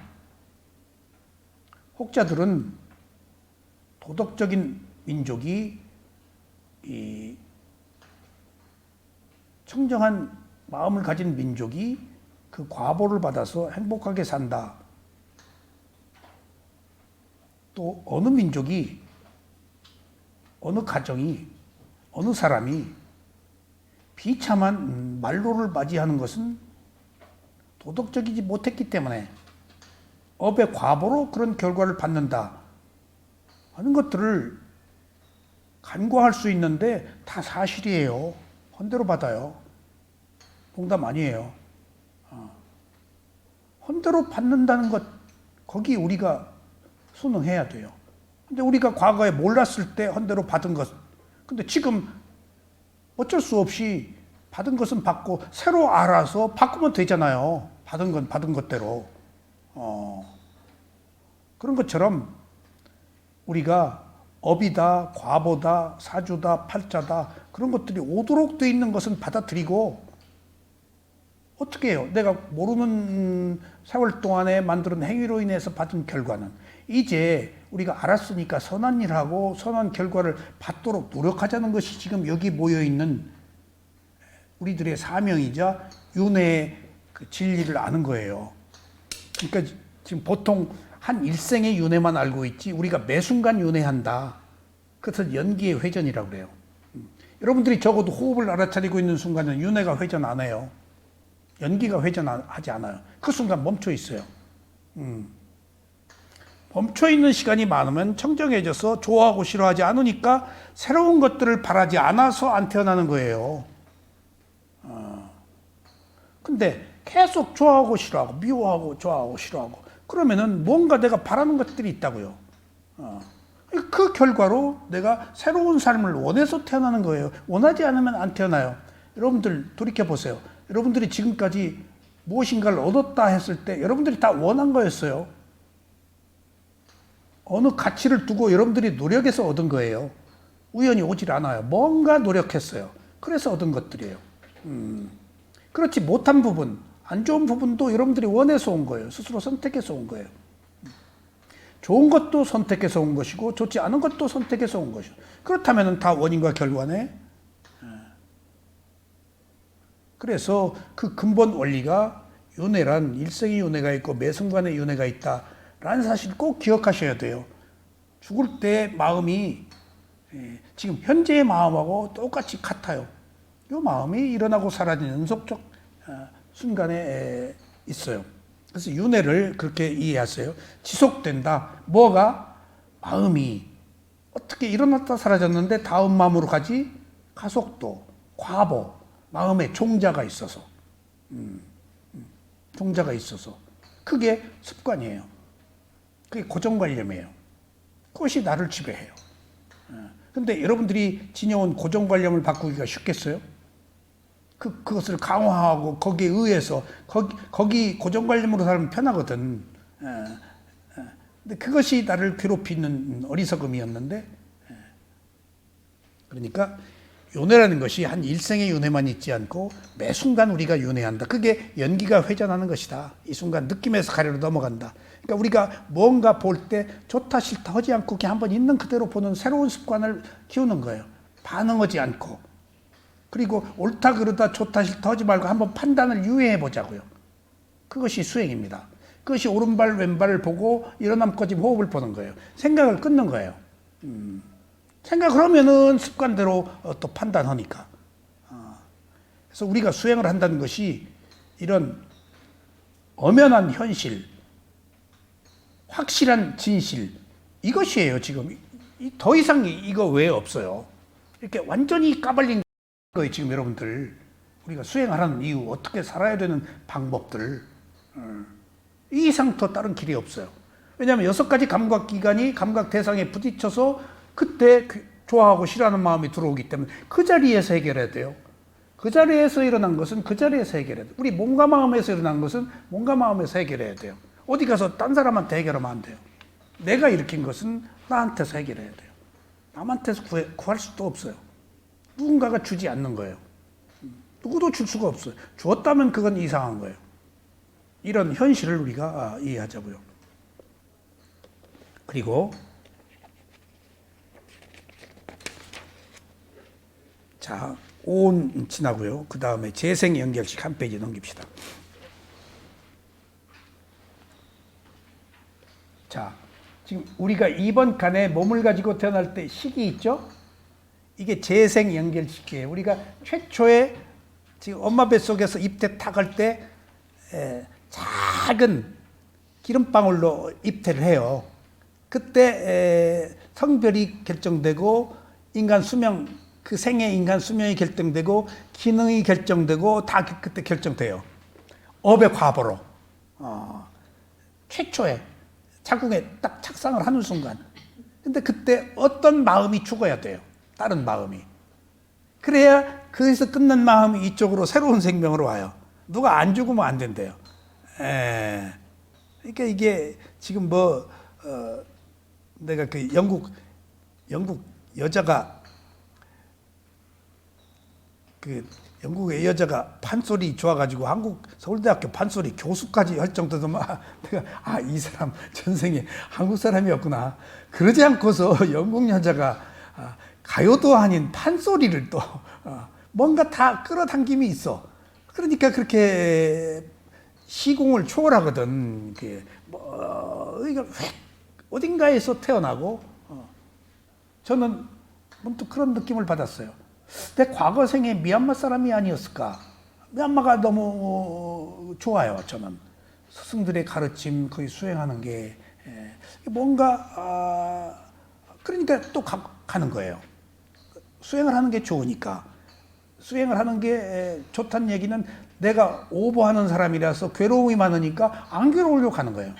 혹자들은 도덕적인 민족이 이 청정한 마음을 가진 민족이 그 과보를 받아서 행복하게 산다. 또 어느 민족이, 어느 가정이, 어느 사람이 비참한 말로를 맞이하는 것은 도덕적이지 못했기 때문에 업의 과보로 그런 결과를 받는다 하는 것들을 간과할 수 있는데 다 사실이에요. 헌대로 받아요. 농담 아니에요. 헌대로 받는다는 것, 거기 우리가 순응해야 돼요. 근데 우리가 과거에 몰랐을 때 헌대로 받은 것, 근데 지금 어쩔 수 없이 받은 것은 받고 새로 알아서 바꾸면 되잖아요. 받은 건 받은 것대로. 그런 것처럼 우리가 업이다, 과보다, 사주다, 팔자다 그런 것들이 오도록 돼 있는 것은 받아들이고 어떻게 해요? 내가 모르는 세월 동안에 만드는 행위로 인해서 받은 결과는 이제 우리가 알았으니까 선한 일하고 선한 결과를 받도록 노력하자는 것이 지금 여기 모여있는 우리들의 사명이자 윤회의 그 진리를 아는 거예요. 그러니까 지금 보통 한 일생의 윤회만 알고 있지 우리가 매 순간 윤회한다. 그래서 연기의 회전이라고 그래요. 여러분들이 적어도 호흡을 알아차리고 있는 순간은 윤회가 회전 안 해요. 연기가 회전하지 않아요. 그 순간 멈춰 있어요. 멈춰 있는 시간이 많으면 청정해져서 좋아하고 싫어하지 않으니까 새로운 것들을 바라지 않아서 안 태어나는 거예요. 근데 계속 좋아하고 싫어하고 미워하고 좋아하고 싫어하고 그러면은 뭔가 내가 바라는 것들이 있다고요. 그 결과로 내가 새로운 삶을 원해서 태어나는 거예요. 원하지 않으면 안 태어나요. 여러분들 돌이켜보세요. 여러분들이 지금까지 무엇인가를 얻었다 했을 때 여러분들이 다 원한 거였어요. 어느 가치를 두고 여러분들이 노력해서 얻은 거예요. 우연히 오질 않아요. 뭔가 노력했어요. 그래서 얻은 것들이에요. 그렇지 못한 부분, 안 좋은 부분도 여러분들이 원해서 온 거예요. 스스로 선택해서 온 거예요. 좋은 것도 선택해서 온 것이고 좋지 않은 것도 선택해서 온 것이고 그렇다면 다 원인과 결과네. 그래서 그 근본 원리가 윤회란 일생의 윤회가 있고 매순간의 윤회가 있다라는 사실을 꼭 기억하셔야 돼요. 죽을 때 마음이 지금 현재의 마음하고 똑같이 같아요. 이 마음이 일어나고 사라지는 연속적 순간에 있어요. 그래서 윤회를 그렇게 이해하세요. 지속된다. 뭐가? 마음이 어떻게 일어났다 사라졌는데 다음 마음으로 가지? 가속도, 과보, 마음에 종자가 있어서 종자가 있어서 그게 습관이에요. 그게 고정관념이에요. 그것이 나를 지배해요. 근데 여러분들이 지녀온 고정관념을 바꾸기가 쉽겠어요? 그것을 강화하고 거기에 의해서 거기 고정관념으로 살면 편하거든. 근데 그것이 나를 괴롭히는 어리석음이었는데 그러니까 윤회라는 것이 한 일생의 윤회만 있지 않고 매 순간 우리가 윤회한다. 그게 연기가 회전하는 것이다. 이 순간 느낌에서 가래로 넘어간다. 그러니까 우리가 뭔가 볼 때 좋다 싫다 하지 않고 그냥 한번 있는 그대로 보는 새로운 습관을 키우는 거예요. 반응하지 않고. 그리고 옳다 그르다 좋다 싫다 하지 말고 한번 판단을 유예해 보자고요. 그것이 수행입니다. 그것이 오른발 왼발을 보고 일어남까지 호흡을 보는 거예요. 생각을 끊는 거예요. 생각을 하면은 습관대로 또 판단하니까. 그래서 우리가 수행을 한다는 것이 이런 엄연한 현실, 확실한 진실, 이것이에요, 지금. 더 이상 이거 외에 없어요. 이렇게 완전히 까발린 거예요, 지금 여러분들. 우리가 수행하라는 이유, 어떻게 살아야 되는 방법들. 이 이상 더 다른 길이 없어요. 왜냐하면 6가지 감각기관이 감각 대상에 부딪혀서 그때 좋아하고 싫어하는 마음이 들어오기 때문에 그 자리에서 해결해야 돼요. 그 자리에서 일어난 것은 그 자리에서 해결해야 돼요. 우리 몸과 마음에서 일어난 것은 몸과 마음에서 해결해야 돼요. 어디 가서 딴 사람한테 해결하면 안 돼요. 내가 일으킨 것은 나한테서 해결해야 돼요. 남한테서 구할 수도 없어요. 누군가가 주지 않는 거예요. 누구도 줄 수가 없어요. 주었다면 그건 이상한 거예요. 이런 현실을 우리가 이해하자고요. 그리고 자, 온 지나고요. 그 다음에 재생 연결식 한 페이지 넘깁시다. 자, 지금 우리가 이번 칸에 몸을 가지고 태어날 때 식이 있죠? 이게 재생 연결식이에요. 우리가 최초에 지금 엄마 뱃속에서 입대 탁 할 때 작은 기름방울로 입대를 해요. 그때 성별이 결정되고 인간 수명, 그 생애 인간 수명이 결정되고 기능이 결정되고 다 그때 결정돼요. 업의 과보로. 최초에 자궁에 딱 착상을 하는 순간. 근데 그때 어떤 마음이 죽어야 돼요. 다른 마음이. 그래야 거기서 끝난 마음이 이쪽으로 새로운 생명으로 와요. 누가 안 죽으면 안 된대요. 그러니까 이게 지금 내가 그 영국 여자가 그 영국의 여자가 판소리 좋아가지고 한국 서울대학교 판소리 교수까지 할 정도도 막 내가 이 사람 전생에 한국 사람이었구나. 그러지 않고서 영국 여자가 가요도 아닌 판소리를 또 뭔가 다 끌어당김이 있어. 그러니까 그렇게 시공을 초월하거든. 이거 어딘가에서 태어나고 저는 문득 그런 느낌을 받았어요. 내 과거 생에 미얀마 사람이 아니었을까? 미얀마가 너무 좋아요. 저는 스승들의 가르침 거의 수행하는 게 뭔가 그러니까 또 가는 거예요. 수행을 하는 게 좋으니까. 수행을 하는 게 좋다는 얘기는 내가 오버하는 사람이라서 괴로움이 많으니까 안 괴로우려고 가는 거예요.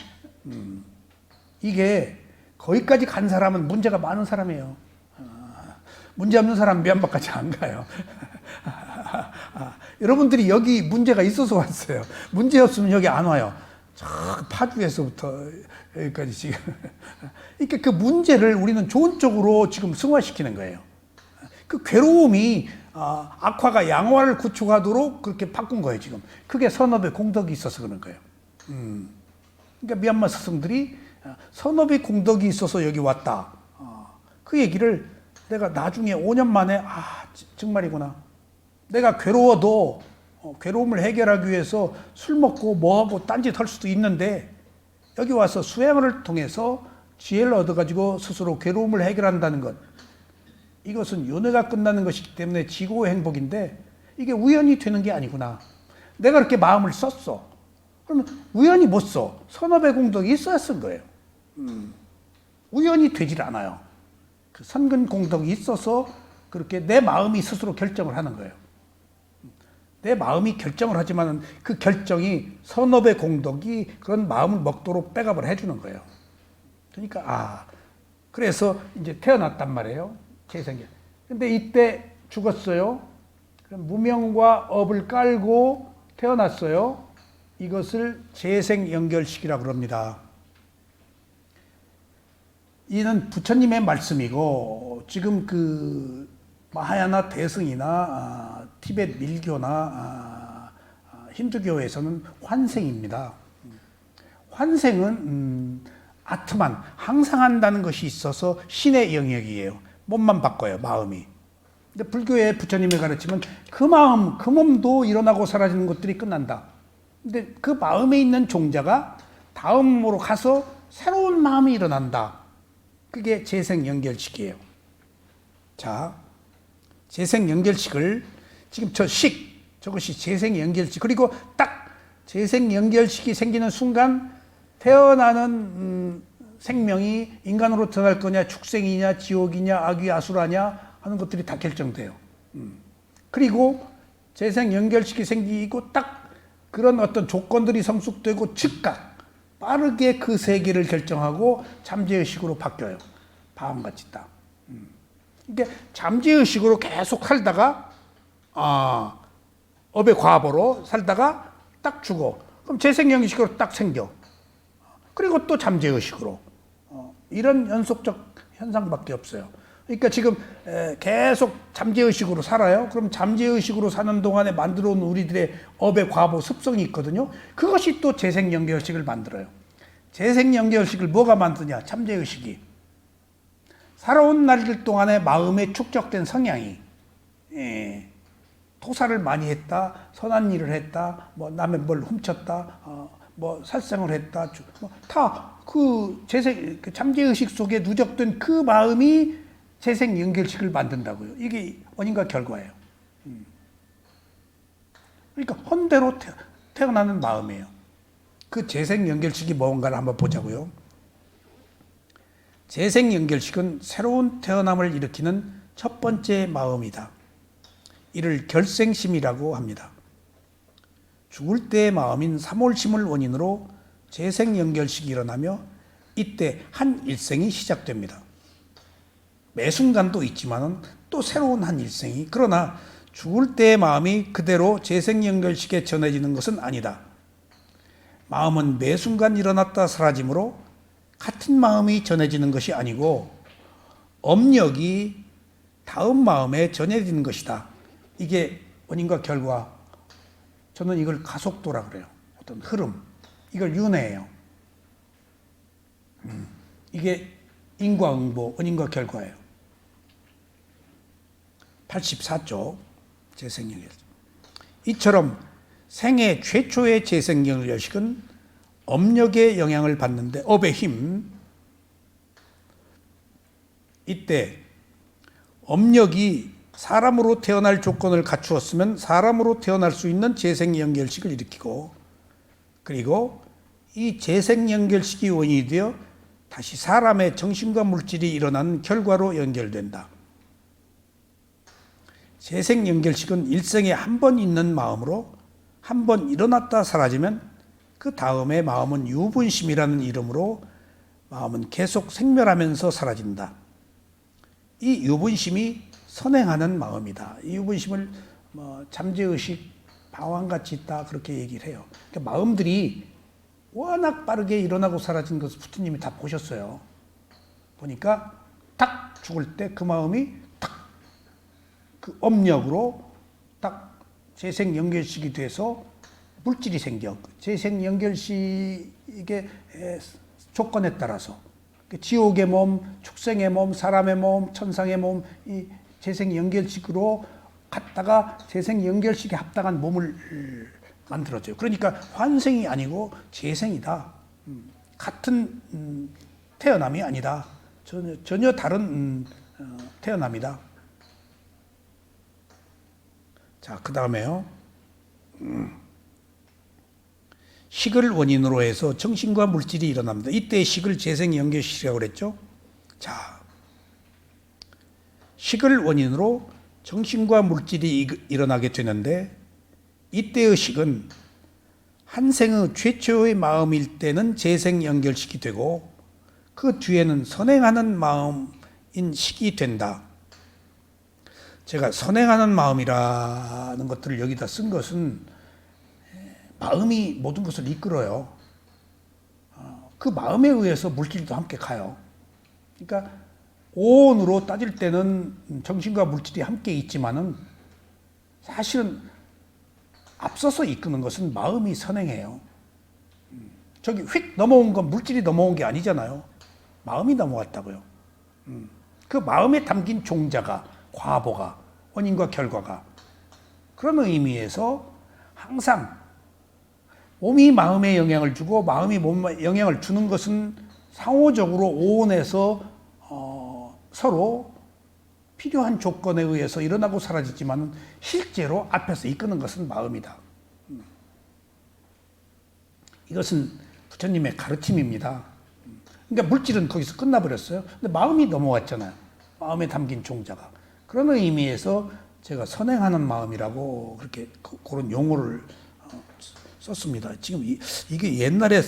이게 거기까지 간 사람은 문제가 많은 사람이에요. 문제 없는 사람 미얀마까지 안 가요. 여러분들이 여기 문제가 있어서 왔어요. 문제 없으면 여기 안 와요. 저 파주에서부터 여기까지 지금. 그러니까 그 문제를 우리는 좋은 쪽으로 지금 승화시키는 거예요. 그 괴로움이 악화가 양화를 구축하도록 그렇게 바꾼 거예요, 지금. 그게 선업의 공덕이 있어서 그런 거예요. 그러니까 미얀마 스승들이 선업의 공덕이 있어서 여기 왔다. 그 얘기를 내가 나중에 5년 만에 정말이구나. 내가 괴로워도 괴로움을 해결하기 위해서 술 먹고 뭐하고 딴짓 할 수도 있는데 여기 와서 수행을 통해서 지혜를 얻어가지고 스스로 괴로움을 해결한다는 것. 이것은 윤회가 끝나는 것이기 때문에 지고의 행복인데 이게 우연히 되는 게 아니구나. 내가 그렇게 마음을 썼어. 그러면 우연히 못 써. 선업의 공덕이 있어야 쓴 거예요. 우연히 되질 않아요. 그 선근 공덕이 있어서 그렇게 내 마음이 스스로 결정을 하는 거예요. 내 마음이 결정을 하지만 그 결정이 선업의 공덕이 그런 마음을 먹도록 백업을 해주는 거예요. 그러니까 그래서 이제 태어났단 말이에요. 재생결. 근데 이때 죽었어요. 그럼 무명과 업을 깔고 태어났어요. 이것을 재생연결식이라고 그럽니다. 이는 부처님의 말씀이고 지금 그 마하야나 대승이나 티베트 밀교나 힌두교에서는 환생입니다. 환생은 아트만 항상 한다는 것이 있어서 신의 영역이에요. 몸만 바꿔요, 마음이. 근데 불교의 부처님의 가르침은 그 마음, 그 몸도 일어나고 사라지는 것들이 끝난다. 근데 그 마음에 있는 종자가 다음으로 가서 새로운 마음이 일어난다. 그게 재생연결식이에요. 자, 재생연결식을 지금 저것이 재생연결식. 그리고 딱 재생연결식이 생기는 순간 태어나는 생명이 인간으로 태어날 거냐, 축생이냐, 지옥이냐, 악이 아수라냐 하는 것들이 다 결정돼요. 그리고 재생연결식이 생기고 딱 그런 어떤 조건들이 성숙되고 즉각 빠르게 그 세계를 결정하고 잠재의식으로 바뀌어요. 바람같이 딱. 그러니까 잠재의식으로 계속 살다가 업의 과보로 살다가 딱 죽어. 그럼 재생연결식으로 딱 생겨. 그리고 또 잠재의식으로. 이런 연속적 현상밖에 없어요. 그러니까 지금 계속 잠재의식으로 살아요. 그럼 잠재의식으로 사는 동안에 만들어 온 우리들의 업의 과보 습성이 있거든요. 그것이 또 재생연결식을 만들어요. 재생연결식을 뭐가 만드냐? 잠재의식이. 살아온 날들 동안에 마음에 축적된 성향이 토사를 많이 했다, 선한 일을 했다, 뭐 남의 뭘 훔쳤다, 뭐 살생을 했다, 다 그 잠재의식 속에 누적된 그 마음이 재생연결식을 만든다고요. 이게 원인과 결과예요. 그러니까 헌대로 태어나는 마음이에요. 그 재생연결식이 뭔가를 한번 보자고요. 재생연결식은 새로운 태어남을 일으키는 첫 번째 마음이다. 이를 결생심이라고 합니다. 죽을 때의 마음인 삼월심을 원인으로 재생연결식이 일어나며 이때 한 일생이 시작됩니다. 매 순간도 있지만 또 새로운 한 일생이, 그러나 죽을 때의 마음이 그대로 재생연결식에 전해지는 것은 아니다. 마음은 매 순간 일어났다 사라지므로 같은 마음이 전해지는 것이 아니고 업력이 다음 마음에 전해지는 것이다. 이게 원인과 결과, 저는 이걸 가속도라 그래요. 어떤 흐름, 이걸 윤회해요. 이게 인과응보, 원인과 결과예요. 84쪽 재생연결식. 이처럼 생애 최초의 재생연결식은 업력의 영향을 받는데, 업의 힘, 이때 업력이 사람으로 태어날 조건을 갖추었으면 사람으로 태어날 수 있는 재생연결식을 일으키고, 그리고 이 재생연결식이 원인이 되어 다시 사람의 정신과 물질이 일어나는 결과로 연결된다. 재생연결식은 일생에 한 번 있는 마음으로 한 번 일어났다 사라지면 그 다음에 마음은 유분심이라는 이름으로 마음은 계속 생멸하면서 사라진다. 이 유분심이 선행하는 마음이다. 이 유분심을 잠재의식, 방황같이 있다, 그렇게 얘기를 해요. 그러니까 마음들이 워낙 빠르게 일어나고 사라진 것을 푸트님이 다 보셨어요. 보니까 딱 죽을 때 그 마음이 딱 그 업력으로 딱 재생연결식이 돼서 물질이 생겨. 재생연결식의 조건에 따라서 지옥의 몸, 축생의 몸, 사람의 몸, 천상의 몸, 이 재생연결식으로 갔다가 재생연결식에 합당한 몸을 만들어줘요. 그러니까 환생이 아니고 재생이다. 같은 태어남이 아니다. 전혀 다른 태어남이다. 자, 그 다음에요. 식을 원인으로 해서 정신과 물질이 일어납니다. 이때 식을 재생연결식이라고 그랬죠. 자, 식을 원인으로 정신과 물질이 일어나게 되는데, 이때의 식은 한 생의 최초의 마음일 때는 재생연결식이 되고 그 뒤에는 선행하는 마음인 식이 된다. 제가 선행하는 마음이라는 것들을 여기다 쓴 것은 마음이 모든 것을 이끌어요. 그 마음에 의해서 물질도 함께 가요. 그러니까 오온으로 따질 때는 정신과 물질이 함께 있지만은 사실은 앞서서 이끄는 것은 마음이 선행해요. 저기 휙 넘어온 건 물질이 넘어온 게 아니잖아요. 마음이 넘어왔다고요. 그 마음에 담긴 종자가, 과보가, 원인과 결과가, 그런 의미에서 항상 몸이 마음에 영향을 주고 마음이 몸에 영향을 주는 것은 상호적으로 오온에서 서로 필요한 조건에 의해서 일어나고 사라지지만 실제로 앞에서 이끄는 것은 마음이다. 이것은 부처님의 가르침입니다. 그러니까 물질은 거기서 끝나버렸어요. 근데 마음이 넘어왔잖아요. 마음에 담긴 종자가. 그런 의미에서 제가 선행하는 마음이라고 그렇게 그런 용어를 썼습니다. 지금 이게 옛날에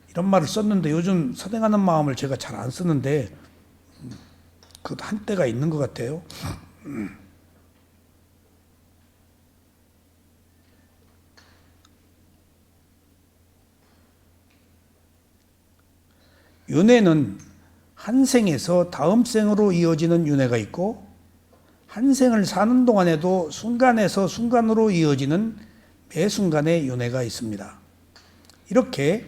이런 말을 썼는데 요즘 선행하는 마음을 제가 잘 안 쓰는데 그 한때가 있는 것 같아요. 윤회는 한 생에서 다음 생으로 이어지는 윤회가 있고 한 생을 사는 동안에도 순간에서 순간으로 이어지는 매 순간의 윤회가 있습니다. 이렇게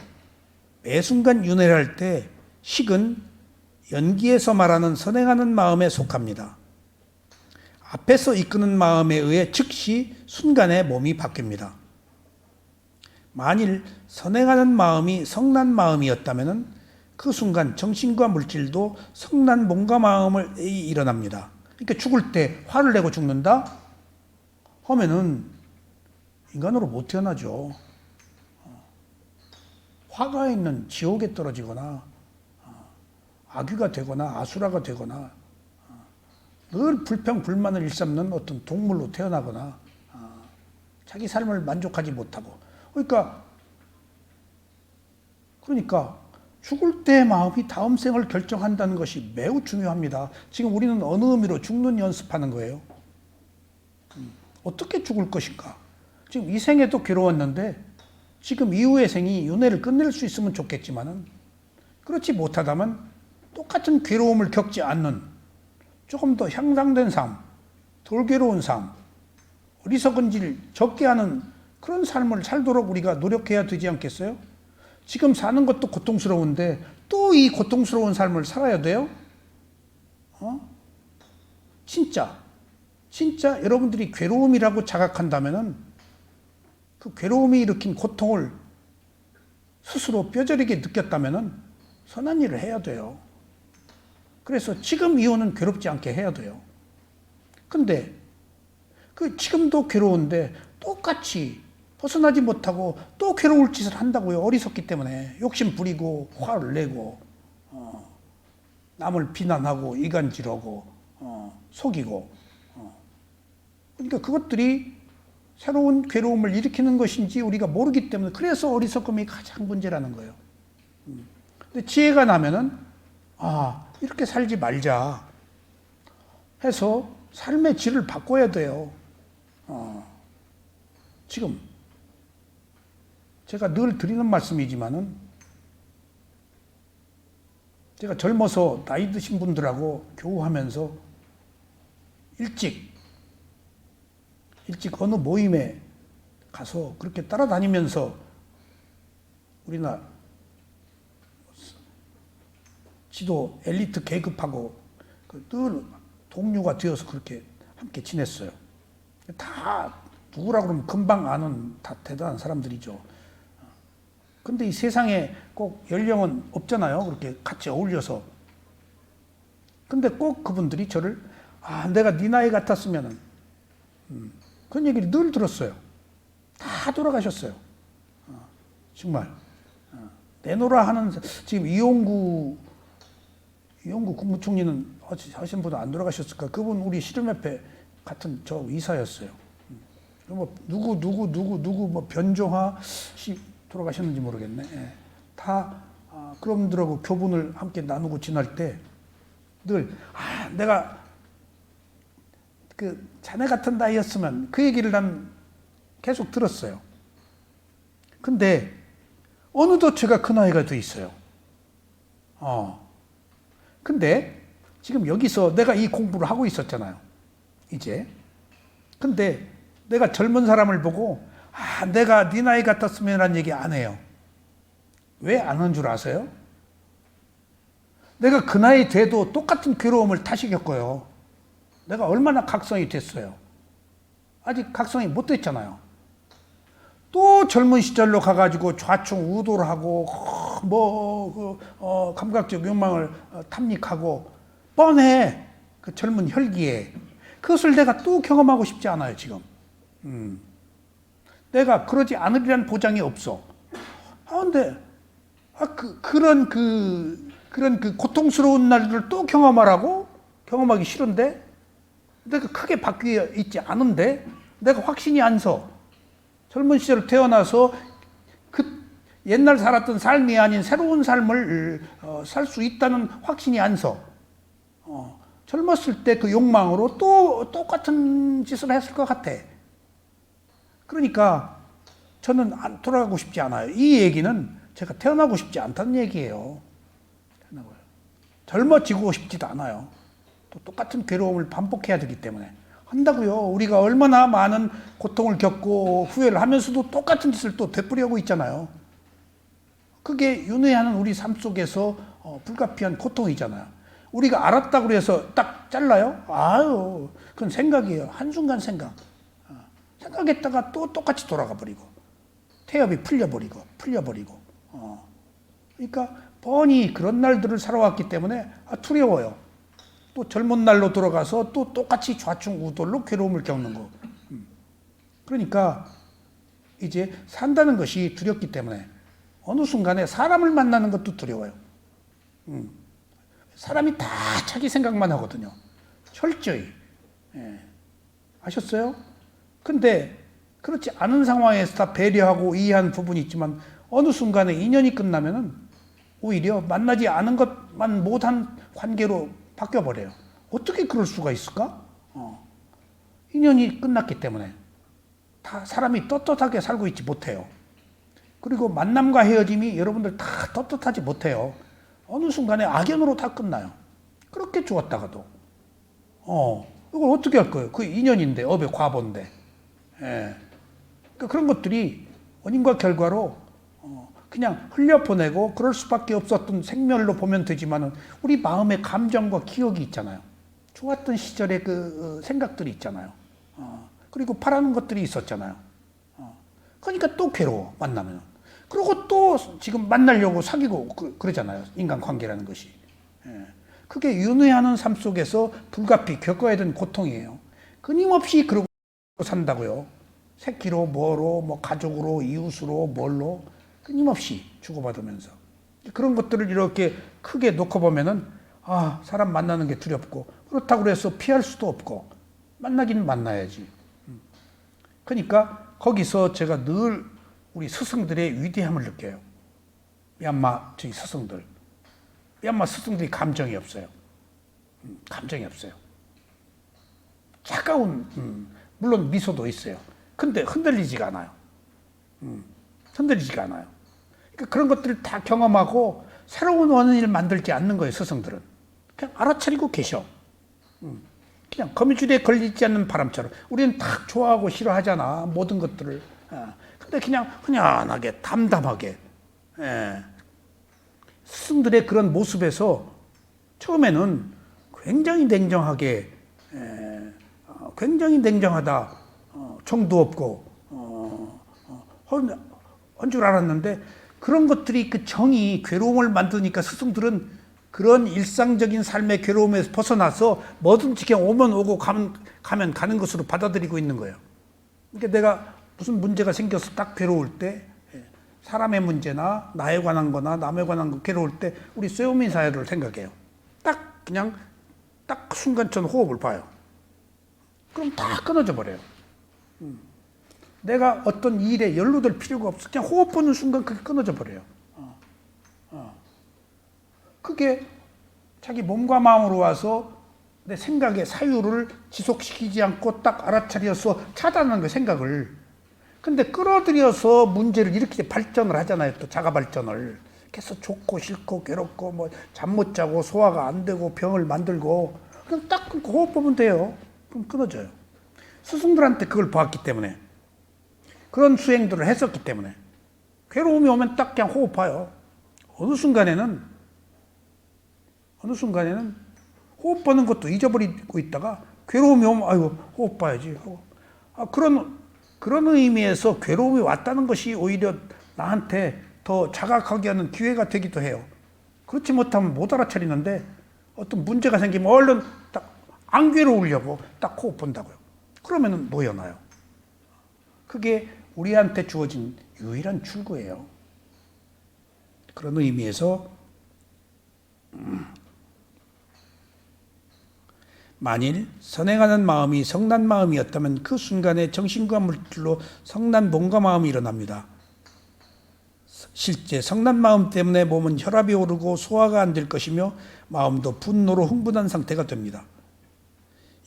매 순간 윤회를 할 때 식은 연기에서 말하는 선행하는 마음에 속합니다. 앞에서 이끄는 마음에 의해 즉시 순간에 몸이 바뀝니다. 만일 선행하는 마음이 성난 마음이었다면 그 순간 정신과 물질도 성난 몸과 마음을 일어납니다. 그러니까 죽을 때 화를 내고 죽는다 하면은 인간으로 못 태어나죠. 화가 있는 지옥에 떨어지거나 아귀가 되거나 아수라가 되거나 늘 불평불만을 일삼는 어떤 동물로 태어나거나 자기 삶을 만족하지 못하고 그러니까 죽을 때의 마음이 다음 생을 결정한다는 것이 매우 중요합니다. 지금 우리는 어느 의미로 죽는 연습하는 거예요? 어떻게 죽을 것인가? 지금 이 생에도 괴로웠는데 지금 이후의 생이 윤회를 끝낼 수 있으면 좋겠지만은 그렇지 못하다면 똑같은 괴로움을 겪지 않는 조금 더 향상된 삶, 덜 괴로운 삶, 어리석은 질 적게 하는 그런 삶을 살도록 우리가 노력해야 되지 않겠어요? 지금 사는 것도 고통스러운데 또 이 고통스러운 삶을 살아야 돼요? 진짜 여러분들이 괴로움이라고 자각한다면은 그 괴로움이 일으킨 고통을 스스로 뼈저리게 느꼈다면은 선한 일을 해야 돼요. 그래서 지금 이혼은 괴롭지 않게 해야 돼요. 근데 그 지금도 괴로운데 똑같이 벗어나지 못하고 또 괴로울 짓을 한다고요. 어리석기 때문에 욕심 부리고 화를 내고 남을 비난하고 이간질하고 속이고 그러니까 그것들이 새로운 괴로움을 일으키는 것인지 우리가 모르기 때문에 그래서 어리석음이 가장 문제라는 거예요. 근데 지혜가 나면은 이렇게 살지 말자 해서 삶의 질을 바꿔야 돼요. 지금 제가 늘 드리는 말씀이지만은 제가 젊어서 나이 드신 분들하고 교우하면서 일찍 어느 모임에 가서 그렇게 따라다니면서 우리나라 지도 엘리트 계급하고 늘 동료가 되어서 그렇게 함께 지냈어요. 다 누구라 그러면 금방 아는 다 대단한 사람들이죠. 근데 이 세상에 꼭 연령은 없잖아요. 그렇게 같이 어울려서. 근데 꼭 그분들이 저를 내가 네 나이 같았으면은 그런 얘기를 늘 들었어요. 다 돌아가셨어요. 정말 내노라 하는 지금 이용구 국무총리는 하신 분은 안 돌아가셨을까? 그분 우리 실험협회 같은 저 이사였어요. 뭐 누구 뭐 변종하 씨 돌아가셨는지 모르겠네. 다 그분들하고 교분을 함께 나누고 지날 때 늘 내가 그 자네 같은 나이였으면 그 얘기를 난 계속 들었어요. 근데 어느덧 제가 그 나이가 돼 있어요. 근데 지금 여기서 내가 이 공부를 하고 있었잖아요. 이제. 근데 내가 젊은 사람을 보고 내가 네 나이 같았으면 라는 얘기 안 해요. 왜 안 하는 줄 아세요? 내가 그 나이 돼도 똑같은 괴로움을 다시 겪어요. 내가 얼마나 각성이 됐어요. 아직 각성이 못 됐잖아요. 또 젊은 시절로 가가지고 좌충우돌 하고 감각적 욕망을 탐닉하고 뻔해. 그 젊은 혈기에. 그것을 내가 또 경험하고 싶지 않아요, 지금. 내가 그러지 않으리란 보장이 없어. 근데 그런 고통스러운 날들을 또 경험하기 싫은데 내가 크게 바뀌어 있지 않은데 내가 확신이 안 서. 젊은 시절 태어나서 그 옛날 살았던 삶이 아닌 새로운 삶을 살 수 있다는 확신이 안 서. 젊었을 때 그 욕망으로 또 똑같은 짓을 했을 것 같아. 그러니까 저는 돌아가고 싶지 않아요. 이 얘기는 제가 태어나고 싶지 않다는 얘기예요. 젊어지고 싶지도 않아요. 또 똑같은 괴로움을 반복해야 되기 때문에 한다고요. 우리가 얼마나 많은 고통을 겪고 후회를 하면서도 똑같은 짓을 또 되풀이하고 있잖아요. 그게 윤회하는 우리 삶 속에서 불가피한 고통이잖아요. 우리가 알았다고 해서 딱 잘라요? 아유, 그건 생각이에요. 한순간 생각. 생각했다가 또 똑같이 돌아가 버리고 태엽이 풀려버리고 그러니까 뻔히 그런 날들을 살아왔기 때문에 두려워요. 또 젊은 날로 돌아가서 또 똑같이 좌충우돌로 괴로움을 겪는 거. 그러니까 이제 산다는 것이 두렵기 때문에 어느 순간에 사람을 만나는 것도 두려워요. 사람이 다 자기 생각만 하거든요. 철저히. 예. 아셨어요? 근데 그렇지 않은 상황에서 다 배려하고 이해하는 부분이 있지만 어느 순간에 인연이 끝나면은 오히려 만나지 않은 것만 못한 관계로 바뀌어버려요. 어떻게 그럴 수가 있을까? 인연이 끝났기 때문에 다 사람이 떳떳하게 살고 있지 못해요. 그리고 만남과 헤어짐이 여러분들 다 떳떳하지 못해요. 어느 순간에 악연으로 다 끝나요. 그렇게 좋았다가도. 이걸 어떻게 할 거예요? 그 인연인데, 업의 과보인데. 예. 그러니까 그런 것들이 원인과 결과로 그냥 흘려보내고 그럴 수밖에 없었던 생멸로 보면 되지만은 우리 마음의 감정과 기억이 있잖아요. 좋았던 시절의 그 생각들이 있잖아요. 그리고 바라는 것들이 있었잖아요. 그러니까 또 괴로워, 만나면. 그리고 또 지금 만나려고 사귀고 그러잖아요. 인간관계라는 것이. 예. 그게 윤회하는 삶 속에서 불가피 겪어야 되는 고통이에요. 끊임없이 그러고 산다고요. 새끼로, 뭐로, 가족으로, 이웃으로, 뭘로 끊임없이 주고받으면서 그런 것들을 이렇게 크게 놓고 보면은 사람 만나는 게 두렵고 그렇다고 해서 피할 수도 없고 만나긴 만나야지. 그러니까 거기서 제가 늘 우리 스승들의 위대함을 느껴요. 미얀마 저희 스승들. 미얀마 스승들이 감정이 없어요. 감정이 없어요. 차가운 물론 미소도 있어요. 근데 흔들리지가 않아요. 흔들리지가 않아요. 그러니까 그런 것들을 다 경험하고 새로운 원인을 만들지 않는 거예요. 스승들은. 그냥 알아차리고 계셔. 그냥 거미줄에 걸리지 않는 바람처럼. 우리는 다 좋아하고 싫어하잖아. 모든 것들을. 근데 그냥 흔연하게 담담하게. 스승들의 그런 모습에서 처음에는 굉장히 냉정하게 굉장히 냉정하다. 정도 없고 한 줄 알았는데 그런 것들이 그 정이 괴로움을 만드니까 스승들은 그런 일상적인 삶의 괴로움에서 벗어나서 뭐든지 그냥 오면 오고 가면 가는 것으로 받아들이고 있는 거예요. 그러니까 내가 무슨 문제가 생겨서 딱 괴로울 때 사람의 문제나 나에 관한 거나 남에 관한 거 괴로울 때 우리 쇠오미 사회를 생각해요. 딱 그냥 딱 순간처럼 호흡을 봐요. 그럼 다 끊어져 버려요. 내가 어떤 일에 연루될 필요가 없어. 그냥 호흡 보는 순간 그게 끊어져 버려요. 그게 자기 몸과 마음으로 와서 내 생각의 사유를 지속시키지 않고 딱 알아차려서 차단하는 거 생각을. 근데 끌어들여서 문제를 이렇게 발전을 하잖아요. 또 자가 발전을. 계속 좋고 싫고 괴롭고 잠 못 자고 소화가 안 되고 병을 만들고 그냥 딱 호흡 보면 돼요. 그럼 끊어져요. 스승들한테 그걸 봤기 때문에 그런 수행들을 했었기 때문에 괴로움이 오면 딱 그냥 호흡 봐요. 어느 순간에는 호흡 보는 것도 잊어버리고 있다가 괴로움이 오면 아이고 호흡 봐야지. 그런 의미에서 괴로움이 왔다는 것이 오히려 나한테 더 자각하게 하는 기회가 되기도 해요. 그렇지 못하면 못 알아차리는데 어떤 문제가 생기면 얼른 딱 안 괴로우려고 딱 호흡 본다고요. 그러면은 놓여놔요. 그게 우리한테 주어진 유일한 출구예요. 그런 의미에서 만일 선행하는 마음이 성난 마음이었다면 그 순간에 정신과 물질로 성난 몸과 마음이 일어납니다. 실제 성난 마음 때문에 몸은 혈압이 오르고 소화가 안 될 것이며 마음도 분노로 흥분한 상태가 됩니다.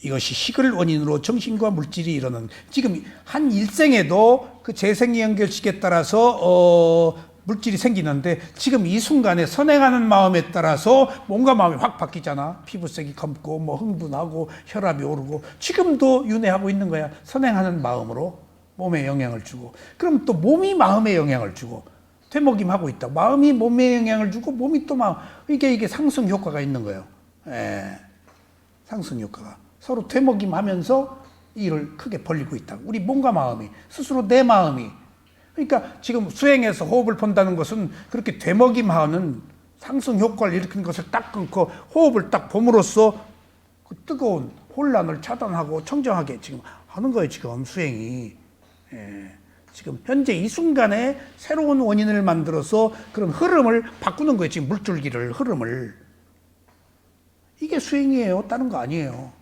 이것이 식을 원인으로 정신과 물질이 일어나는 지금 한 일생에도 그 재생의 연결식에 따라서 물질이 생기는데 지금 이 순간에 선행하는 마음에 따라서 뭔가 마음이 확 바뀌잖아. 피부색이 검고 뭐 흥분하고 혈압이 오르고 지금도 윤회하고 있는 거야. 선행하는 마음으로 몸에 영향을 주고 그럼 또 몸이 마음에 영향을 주고 되먹임하고 있다. 마음이 몸에 영향을 주고 몸이 또 마음 이게 상승 효과가 있는 거예요. 예. 상승 효과가 서로 되먹임하면서 일을 크게 벌리고 있다. 우리 몸과 마음이 스스로 내 마음이 그러니까 지금 수행해서 호흡을 본다는 것은 그렇게 되먹임하는 상승 효과를 일으키는 것을 딱 끊고 호흡을 딱 봄으로써 그 뜨거운 혼란을 차단하고 청정하게 지금 하는 거예요. 지금 수행이. 예. 지금 현재 이 순간에 새로운 원인을 만들어서 그런 흐름을 바꾸는 거예요. 지금 물줄기를 흐름을. 이게 수행이에요. 다른 거 아니에요.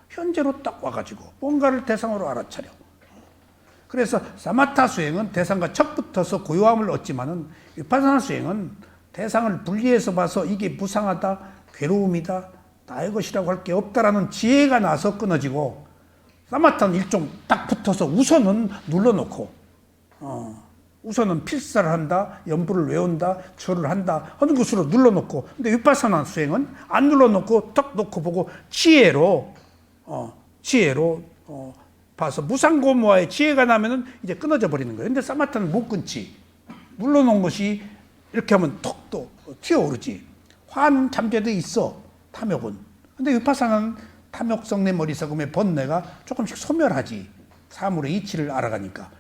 현재로 딱 와가지고 뭔가를 대상으로 알아차려. 그래서 사마타 수행은 대상과 척붙어서 고요함을 얻지만은 위파사나 수행은 대상을 분리해서 봐서 이게 무상하다, 괴로움이다, 나의 것이라고 할 게 없다라는 지혜가 나서 끊어지고 사마타는 일종 딱 붙어서 우선은 눌러놓고 우선은 필사를 한다, 연부를 외운다, 절을 한다 하는 것으로 눌러놓고 근데 위파사나 수행은 안 눌러놓고 딱 놓고 보고 지혜로 봐서 무상고무와의 지혜가 나면은 이제 끊어져 버리는 거예요. 근데 사마타는 못 끊지. 눌러놓은 것이 이렇게 하면 톡 또 튀어오르지. 화는 잠재돼 있어. 탐욕은. 근데 위파사나는 탐욕성 내 머리석음의 번뇌가 조금씩 소멸하지. 사물의 이치를 알아가니까.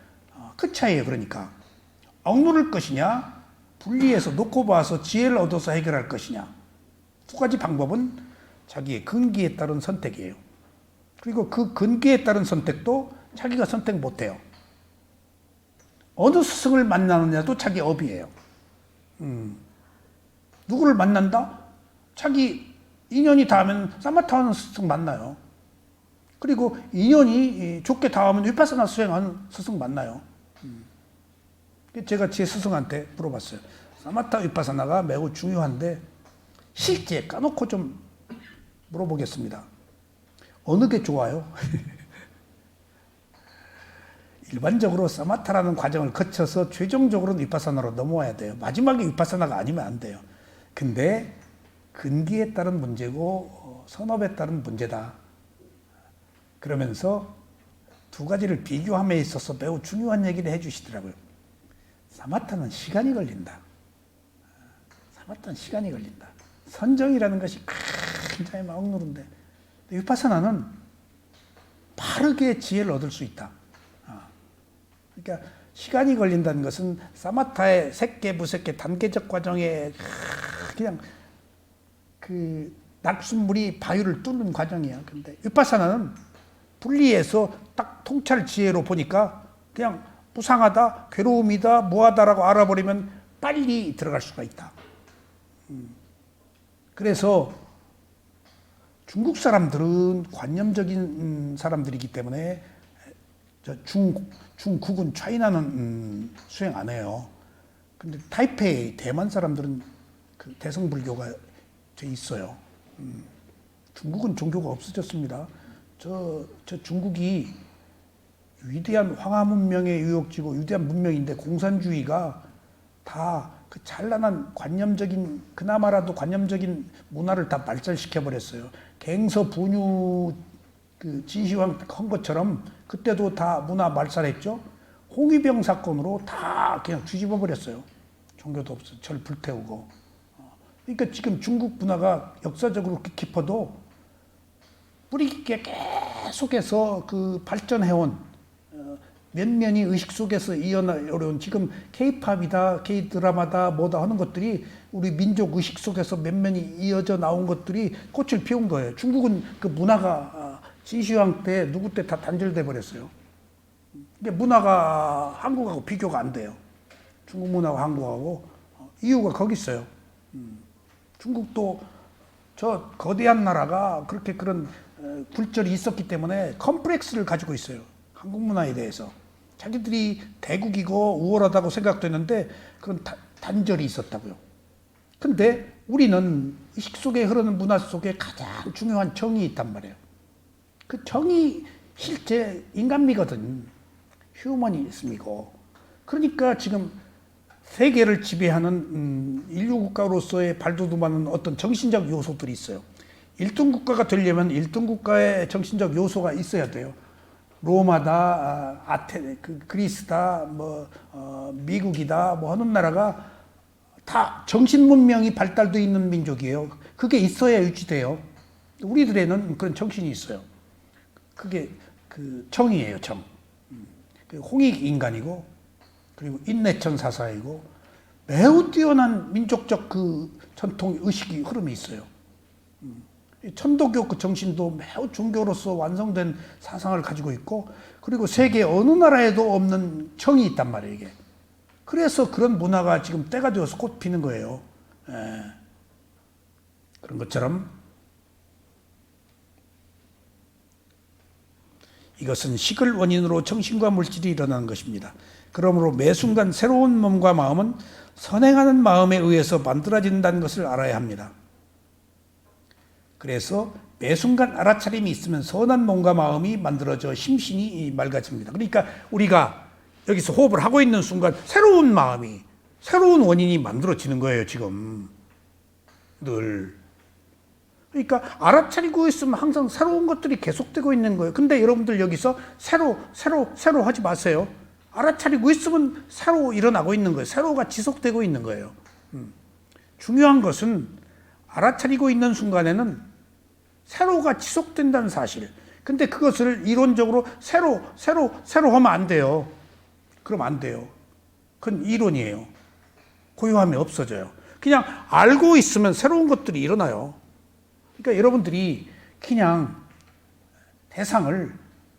그 차이예요. 그러니까 억누를 것이냐 분리해서 놓고 봐서 지혜를 얻어서 해결할 것이냐. 두 가지 방법은 자기의 근기에 따른 선택이에요. 그리고 그 근기에 따른 선택도 자기가 선택 못해요. 어느 스승을 만나느냐도 자기 업이에요. 누구를 만난다? 자기 인연이 닿으면 사마타하는 스승 만나요. 그리고 인연이 좋게 닿으면 위파사나 수행하는 스승 만나요. 제가 제 스승한테 물어봤어요. 사마타 위파사나가 매우 중요한데 실제 까놓고 좀 물어보겠습니다. 어느 게 좋아요? 일반적으로 사마타라는 과정을 거쳐서 최종적으로는 위파사나로 넘어와야 돼요. 마지막에 위파사나가 아니면 안 돼요. 근데 근기에 따른 문제고 선업에 따른 문제다. 그러면서 두 가지를 비교함에 있어서 매우 중요한 얘기를 해주시더라고요. 사마타는 시간이 걸린다. 사마타는 시간이 걸린다. 선정이라는 것이 굉장히 막 억누른데 위파사나는 빠르게 지혜를 얻을 수 있다. 그러니까 시간이 걸린다는 것은 사마타의 색계, 무색계, 단계적 과정에 그냥 그 낙숫물이 바위를 뚫는 과정이야. 근데 위파사나는 분리해서 딱 통찰 지혜로 보니까 그냥 무상하다, 괴로움이다, 무하다라고 알아버리면 빨리 들어갈 수가 있다. 그래서 중국 사람들은 관념적인 사람들이기 때문에 중국은 차이나는 수행 안 해요. 근데 타이페이 대만 사람들은 그 대성불교가 있어요. 중국은 종교가 없어졌습니다. 저 중국이 위대한 황하 문명의 유역지고 위대한 문명인데 공산주의가 다 그 찬란한 관념적인 그나마라도 관념적인 문화를 다 말살시켜 버렸어요. 갱서 분유 그 진시황 한 것처럼 그때도 다 문화 말살했죠. 홍위병 사건으로 다 그냥 뒤집어 버렸어요. 종교도 없어 절 불태우고. 그러니까 지금 중국 문화가 역사적으로 그렇게 깊어도 뿌리 깊게 계속해서 그 발전해온 면면이 의식 속에서 이어나온 지금 K-팝이다, K-드라마다 뭐다 하는 것들이 우리 민족 의식 속에서 면면이 이어져 나온 것들이 꽃을 피운 거예요. 중국은 그 문화가 진시황 때 누구 때 다 단절돼 버렸어요. 근데 문화가 한국하고 비교가 안 돼요. 중국 문화가 한국하고 이유가 거기 있어요. 중국도 저 거대한 나라가 그렇게 그런 굴절이 있었기 때문에 컴플렉스를 가지고 있어요. 한국 문화에 대해서. 자기들이 대국이고 우월하다고 생각됐는데 그런 단절이 있었다고요. 근데 우리는 의식 속에 흐르는 문화 속에 가장 중요한 정이 있단 말이에요. 그 정이 실제 인간미거든. 휴머니즘이고. 그러니까 지금 세계를 지배하는 인류 국가로서의 발돋움하는 어떤 정신적 요소들이 있어요. 1등 국가가 되려면 1등 국가의 정신적 요소가 있어야 돼요. 로마다, 그리스다, 미국이다, 하는 나라가 다 정신 문명이 발달돼 있는 민족이에요. 그게 있어야 유지돼요. 우리들에는 그런 정신이 있어요. 그게 그 정이에요, 정. 홍익 인간이고, 그리고 인내천 사사이고, 매우 뛰어난 민족적 그 전통 의식이 흐름이 있어요. 천도교 그 정신도 매우 종교로서 완성된 사상을 가지고 있고, 그리고 세계 어느 나라에도 없는 정이 있단 말이에요, 이게. 그래서 그런 문화가 지금 때가 되어서 꽃 피는 거예요. 그런 것처럼 이것은 식을 원인으로 정신과 물질이 일어나는 것입니다. 그러므로 매 순간 새로운 몸과 마음은 선행하는 마음에 의해서 만들어진다는 것을 알아야 합니다. 그래서 매 순간 알아차림이 있으면 선한 몸과 마음이 만들어져 심신이 맑아집니다. 그러니까 우리가 여기서 호흡을 하고 있는 순간 새로운 마음이, 새로운 원인이 만들어지는 거예요, 지금. 늘. 그러니까 알아차리고 있으면 항상 새로운 것들이 계속되고 있는 거예요. 근데 여러분들 여기서 새로 하지 마세요. 알아차리고 있으면 새로 일어나고 있는 거예요. 새로가 지속되고 있는 거예요. 중요한 것은 알아차리고 있는 순간에는 새로가 지속된다는 사실. 근데 그것을 이론적으로 새로 하면 안 돼요. 그럼 안 돼요. 그건 이론이에요. 고요함이 없어져요. 그냥 알고 있으면 새로운 것들이 일어나요. 그러니까 여러분들이 그냥 대상을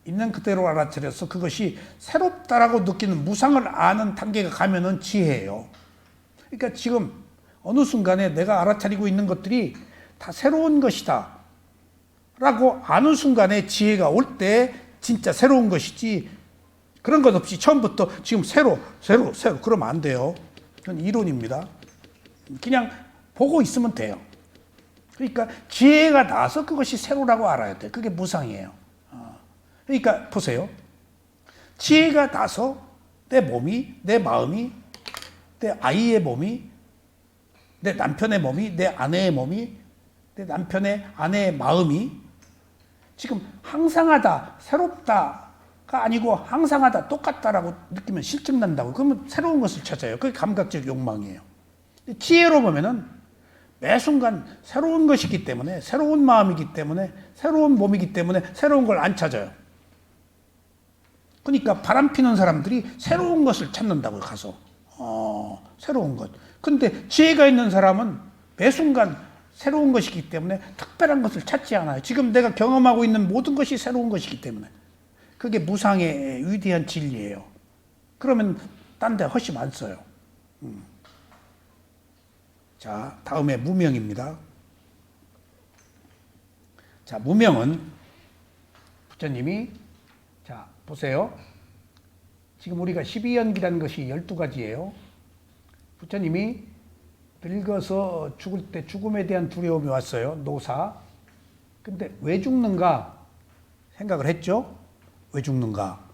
있는 그대로 알아차려서 그것이 새롭다라고 느끼는 무상을 아는 단계가 가면은 지혜예요. 그러니까 지금 어느 순간에 내가 알아차리고 있는 것들이 다 새로운 것이다 라고 아는 순간에 지혜가 올 때 진짜 새로운 것이지, 그런 것 없이 처음부터 지금 새로 그러면 안 돼요. 그건 이론입니다. 그냥 보고 있으면 돼요. 그러니까 지혜가 나서 그것이 새로라고 알아야 돼. 그게 무상이에요. 그러니까 보세요. 지혜가 나서 내 몸이, 내 마음이, 내 아이의 몸이, 내 남편의 몸이, 내 아내의 몸이, 내 남편의 아내의 마음이 지금 항상하다, 새롭다가 아니고 항상하다, 똑같다라고 느끼면 실증난다고. 그러면 새로운 것을 찾아요. 그게 감각적 욕망이에요. 지혜로 보면은 매 순간 새로운 것이기 때문에, 새로운 마음이기 때문에, 새로운 몸이기 때문에 새로운 걸 안 찾아요. 그러니까 바람 피는 사람들이 새로운 것을 찾는다고요, 가서. 새로운 것. 근데 지혜가 있는 사람은 매 순간 새로운 것이기 때문에 특별한 것을 찾지 않아요. 지금 내가 경험하고 있는 모든 것이 새로운 것이기 때문에. 그게 무상의 위대한 진리예요. 그러면 딴 데 허심 안 써요. 자, 다음에 무명입니다. 자, 무명은 부처님이, 자, 보세요. 지금 우리가 12연기라는 것이 12가지예요. 부처님이 늙어서 죽을 때 죽음에 대한 두려움이 왔어요. 노사. 근데 왜 죽는가 생각을 했죠? 왜 죽는가?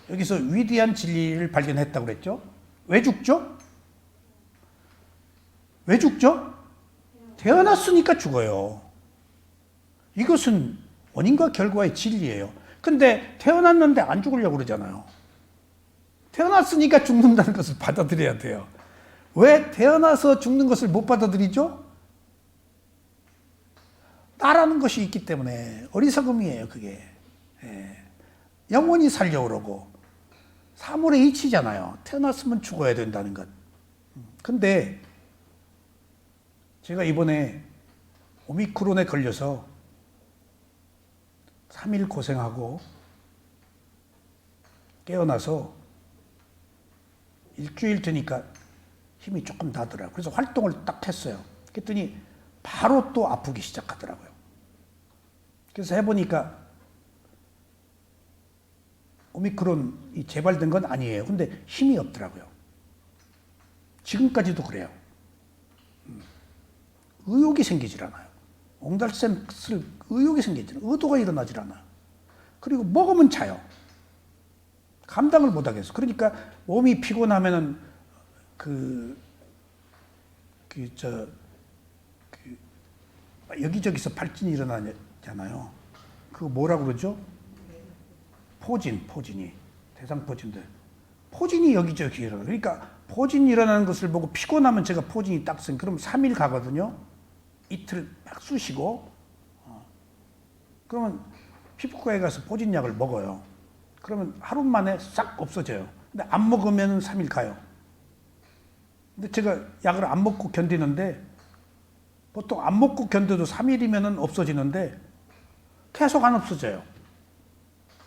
여기서 위대한 진리를 발견했다고 그랬죠? 왜 죽죠? 왜 죽죠? 태어났으니까 죽어요. 이것은 원인과 결과의 진리예요. 근데 태어났는데 안 죽으려고 그러잖아요. 태어났으니까 죽는다는 것을 받아들여야 돼요. 왜 태어나서 죽는 것을 못 받아들이죠? 나라는 것이 있기 때문에. 어리석음이에요, 그게. 영원히 살려고 그러고. 사물의 이치잖아요. 태어났으면 죽어야 된다는 것. 근데 제가 이번에 오미크론에 걸려서 3일 고생하고 깨어나서 일주일 되니까 힘이 조금 나더라고요. 그래서 활동을 딱 했어요. 그랬더니 바로 또 아프기 시작하더라고요. 그래서 해보니까 오미크론이 재발된 건 아니에요. 근데 힘이 없더라고요. 지금까지도 그래요. 의욕이 생기질 않아요. 옹달샘 쓸 의욕이 생기질 않아요. 의도가 일어나질 않아요. 그리고 먹으면 자요. 감당을 못 하겠어. 그러니까 몸이 피곤하면은 그, 그, 저, 그, 여기저기서 발진이 일어나잖아요. 그거 뭐라 그러죠? 포진이. 대상포진들. 포진이 여기저기 일어나. 그러니까 포진이 일어나는 것을 보고 피곤하면 제가 포진이 딱 쓴, 그럼 3일 가거든요. 이틀 막 쑤시고. 그러면 피부과에 가서 포진약을 먹어요. 그러면 하루 만에 싹 없어져요. 근데 안 먹으면 3일 가요. 근데 제가 약을 안 먹고 견디는데, 보통 안 먹고 견뎌도 3일이면 없어지는데 계속 안 없어져요.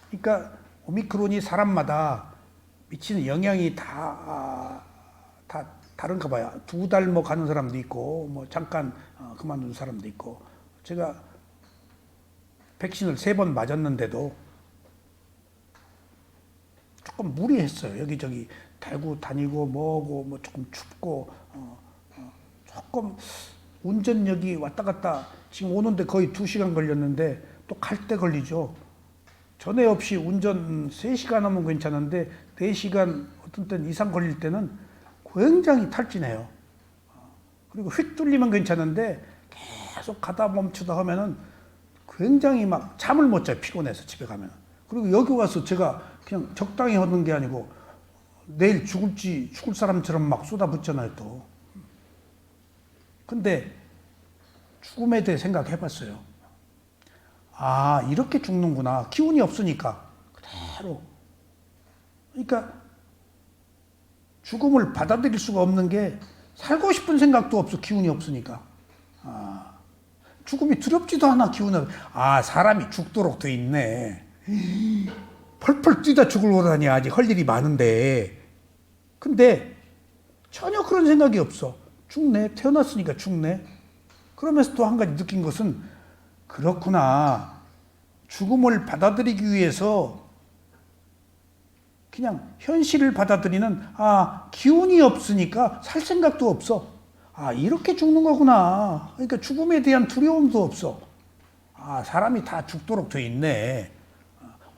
그러니까 오미크론이 사람마다 미치는 영향이 다 다른가 봐요. 2달 뭐 가는 사람도 있고, 뭐 잠깐 그만둔 사람도 있고. 제가 백신을 3번 맞았는데도 조금 무리했어요. 여기저기 대구 다니고 뭐고 뭐 조금 춥고 조금 운전역이 왔다 갔다 지금 오는데 거의 2시간 걸렸는데 또 갈 때 걸리죠. 전에 없이 운전 3시간 하면 괜찮은데 4시간 어떤 때는 이상 걸릴 때는 굉장히 탈진해요. 그리고 휙 뚫리면 괜찮은데 계속 가다 멈추다 하면은 굉장히 막 잠을 못 자요. 피곤해서 집에 가면. 그리고 여기 와서 제가 그냥 적당히 하는 게 아니고 내일 죽을 사람처럼 막 쏟아붓잖아요, 또. 근데 죽음에 대해 생각해 봤어요. 아, 이렇게 죽는구나. 기운이 없으니까. 그대로. 그러니까 죽음을 받아들일 수가 없는 게 살고 싶은 생각도 없어. 기운이 없으니까. 죽음이 두렵지도 않아. 기운이 없어. 아, 사람이 죽도록 돼 있네. 펄펄 뛰다 죽을 거다니. 아직 할 일이 많은데. 근데 전혀 그런 생각이 없어. 죽네. 태어났으니까 죽네. 그러면서 또 한 가지 느낀 것은, 그렇구나. 죽음을 받아들이기 위해서 그냥 현실을 받아들이는, 기운이 없으니까 살 생각도 없어. 이렇게 죽는 거구나. 그러니까 죽음에 대한 두려움도 없어. 사람이 다 죽도록 돼 있네.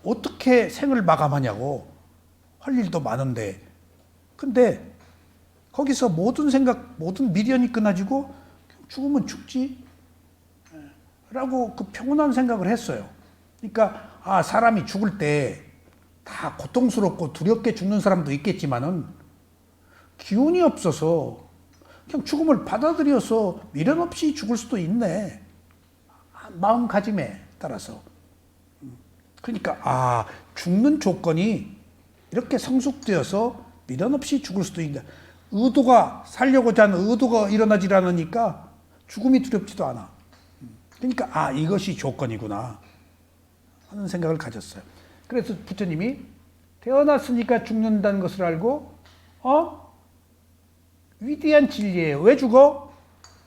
어떻게 생을 마감하냐고. 할 일도 많은데. 근데 거기서 모든 미련이 끊어지고 죽으면 죽지. 라고 그 평온한 생각을 했어요. 그러니까 사람이 죽을 때 다 고통스럽고 두렵게 죽는 사람도 있겠지만은 기운이 없어서 그냥 죽음을 받아들여서 미련 없이 죽을 수도 있네. 마음가짐에 따라서. 그러니까 죽는 조건이 이렇게 성숙되어서 미련 없이 죽을 수도 있다. 살려고자 하는 의도가 일어나질 않으니까 죽음이 두렵지도 않아. 그러니까 이것이 조건이구나 하는 생각을 가졌어요. 그래서 부처님이 태어났으니까 죽는다는 것을 알고 위대한 진리예요. 왜 죽어?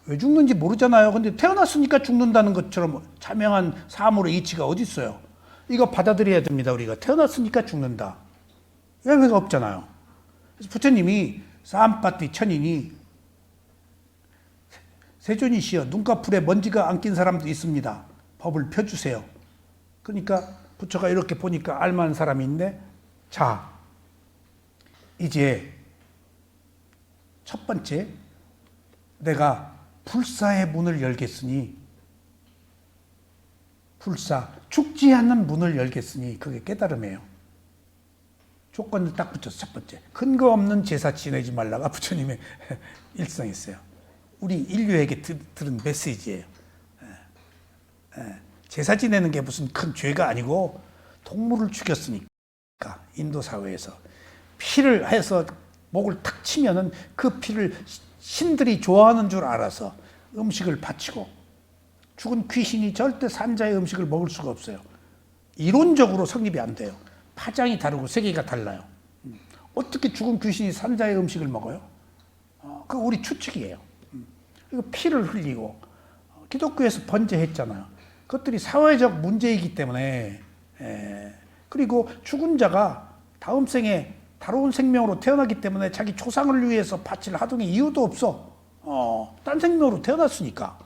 왜 죽는지 모르잖아요. 근데 태어났으니까 죽는다는 것처럼 자명한 사물의 이치가 어디 있어요? 이거 받아들여야 됩니다. 우리가 태어났으니까 죽는다. 예외가 없잖아요. 그래서 부처님이 사암파티 천인이, 세존이시여, 눈꺼풀에 먼지가 안 낀 사람도 있습니다. 법을 펴주세요. 그러니까 부처가 이렇게 보니까 알만한 사람이 있는데, 자, 이제 첫 번째, 내가 불사의 문을 열겠으니, 죽지 않는 문을 열겠으니, 그게 깨달음이에요. 조건을 딱 붙여서 첫 번째, 근거 없는 제사 지내지 말라가 부처님의 일성이었어요. 우리 인류에게 들은 메시지예요. 제사 지내는 게 무슨 큰 죄가 아니고, 동물을 죽였으니까 인도 사회에서 피를 해서 목을 탁 치면은 그 피를 신들이 좋아하는 줄 알아서 음식을 바치고, 죽은 귀신이 절대 산자의 음식을 먹을 수가 없어요. 이론적으로 성립이 안 돼요. 파장이 다르고 세계가 달라요. 어떻게 죽은 귀신이 산자의 음식을 먹어요? 그거 우리 추측이에요. 그리고 피를 흘리고, 기독교에서 번제했잖아요. 그것들이 사회적 문제이기 때문에. 그리고 죽은 자가 다음 생에 다른 생명으로 태어나기 때문에 자기 초상을 위해서 바칠 하등의 이유도 없어. 딴 생명으로 태어났으니까.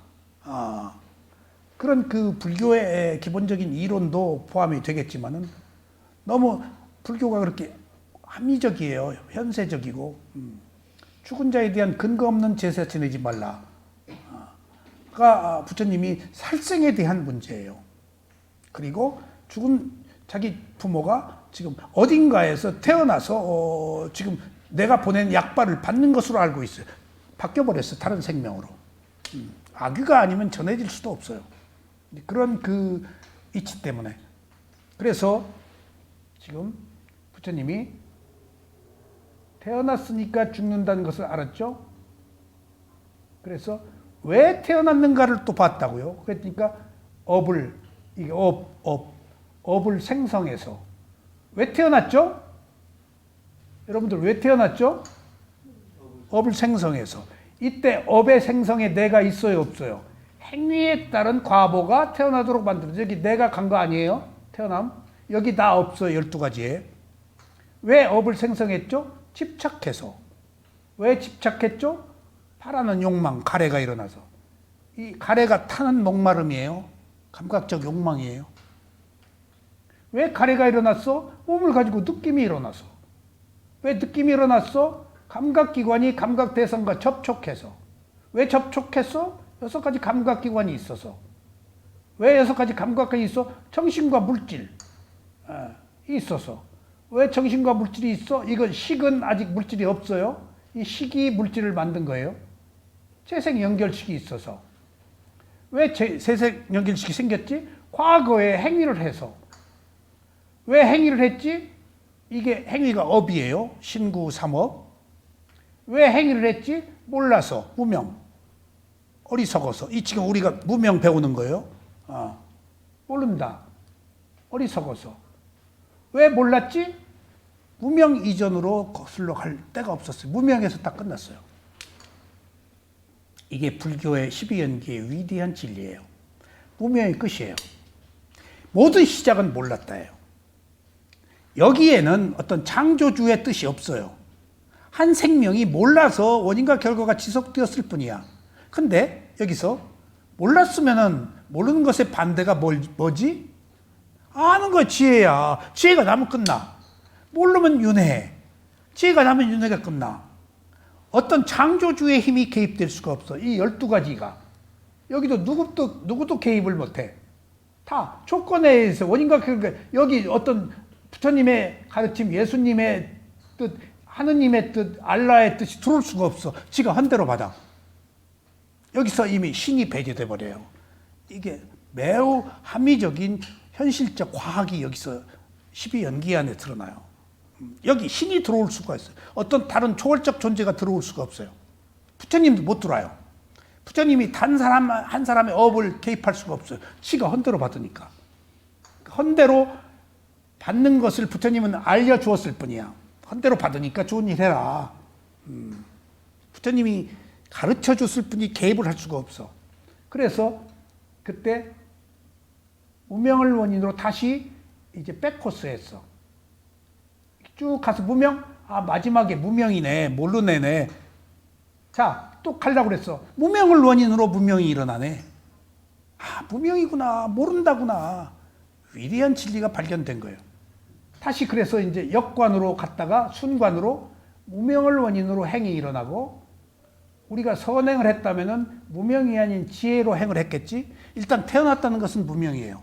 그런 그 불교의 기본적인 이론도 포함이 되겠지만은 너무 불교가 그렇게 합리적이에요. 현세적이고. 죽은 자에 대한 근거 없는 제사 지내지 말라가 부처님이 살생에 대한 문제예요. 그리고 죽은 자기 부모가 지금 어딘가에서 태어나서 지금 내가 보낸 약발을 받는 것으로 알고 있어요. 바뀌어버렸어요. 다른 생명으로. 아기가 아니면 전해질 수도 없어요. 그런 그 이치 때문에. 그래서 지금 부처님이 태어났으니까 죽는다는 것을 알았죠. 그래서 왜 태어났는가를 또 봤다고요. 그러니까 이게 업을 생성해서 왜 태어났죠? 여러분들 왜 태어났죠? 업을 생성해서. 이때 업의 생성에 내가 있어요, 없어요? 행위에 따른 과보가 태어나도록 만들어져. 여기 내가 간 거 아니에요? 태어남. 여기 나 없어요, 12가지에. 왜 업을 생성했죠? 집착해서. 왜 집착했죠? 바라는 욕망, 가래가 일어나서. 이 가래가 타는 목마름이에요. 감각적 욕망이에요. 왜 가래가 일어났어? 몸을 가지고 느낌이 일어나서. 왜 느낌이 일어났어? 감각기관이 감각대상과 접촉해서. 왜 접촉했어? 6가지 감각기관이 있어서. 왜 6가지 감각기관이 있어? 정신과 물질이 있어서. 왜 정신과 물질이 있어? 이건 식은 아직 물질이 없어요. 이 식이 물질을 만든 거예요. 재생 연결식이 있어서. 왜 재생 연결식이 생겼지? 과거에 행위를 해서. 왜 행위를 했지? 이게 행위가 업이에요. 신구 삼업. 왜 행위를 했지? 몰라서, 무명. 어리석어서. 이 지금 우리가 무명 배우는 거예요. 모른다. 어리석어서. 왜 몰랐지? 무명 이전으로 거슬러 갈 데가 없었어요. 무명에서 딱 끝났어요. 이게 불교의 12연기의 위대한 진리예요. 무명의 끝이에요. 모든 시작은 몰랐다예요. 여기에는 어떤 창조주의 뜻이 없어요. 한 생명이 몰라서 원인과 결과가 지속되었을 뿐이야. 근데 여기서 몰랐으면은 모르는 것의 반대가 뭐지? 아는 거 지혜야. 지혜가 나면 끝나. 모르면 윤회. 지혜가 나면 윤회가 끝나. 어떤 창조주의 힘이 개입될 수가 없어. 이 12가지가. 여기도 누구도 개입을 못해. 다 조건에 의해서 원인과 결과. 여기 어떤 부처님의 가르침, 예수님의 뜻, 하느님의 뜻, 알라의 뜻이 들어올 수가 없어. 지가 한 대로 받아. 여기서 이미 신이 배제돼 버려요. 이게 매우 합리적인 현실적 과학이 여기서 12연기 안에 드러나요. 여기 신이 들어올 수가 있어요. 어떤 다른 초월적 존재가 들어올 수가 없어요. 부처님도 못 들어와요. 부처님이 단 사람 한 사람의 업을 개입할 수가 없어요. 지가 헌대로 받으니까. 헌대로 받는 것을 부처님은 알려주었을 뿐이야. 헌대로 받으니까 좋은 일 해라. 부처님이 가르쳐 줬을 뿐이 개입을 할 수가 없어. 그래서 그때 무명을 원인으로 다시 이제 백코스 했어. 쭉 가서 무명? 마지막에 무명이네. 모르네네. 자, 또 가려고 그랬어. 무명을 원인으로 무명이 일어나네. 무명이구나. 모른다구나. 위대한 진리가 발견된 거예요. 다시 그래서 이제 역관으로 갔다가 순관으로 무명을 원인으로 행이 일어나고, 우리가 선행을 했다면은 무명이 아닌 지혜로 행을 했겠지. 일단 태어났다는 것은 무명이에요.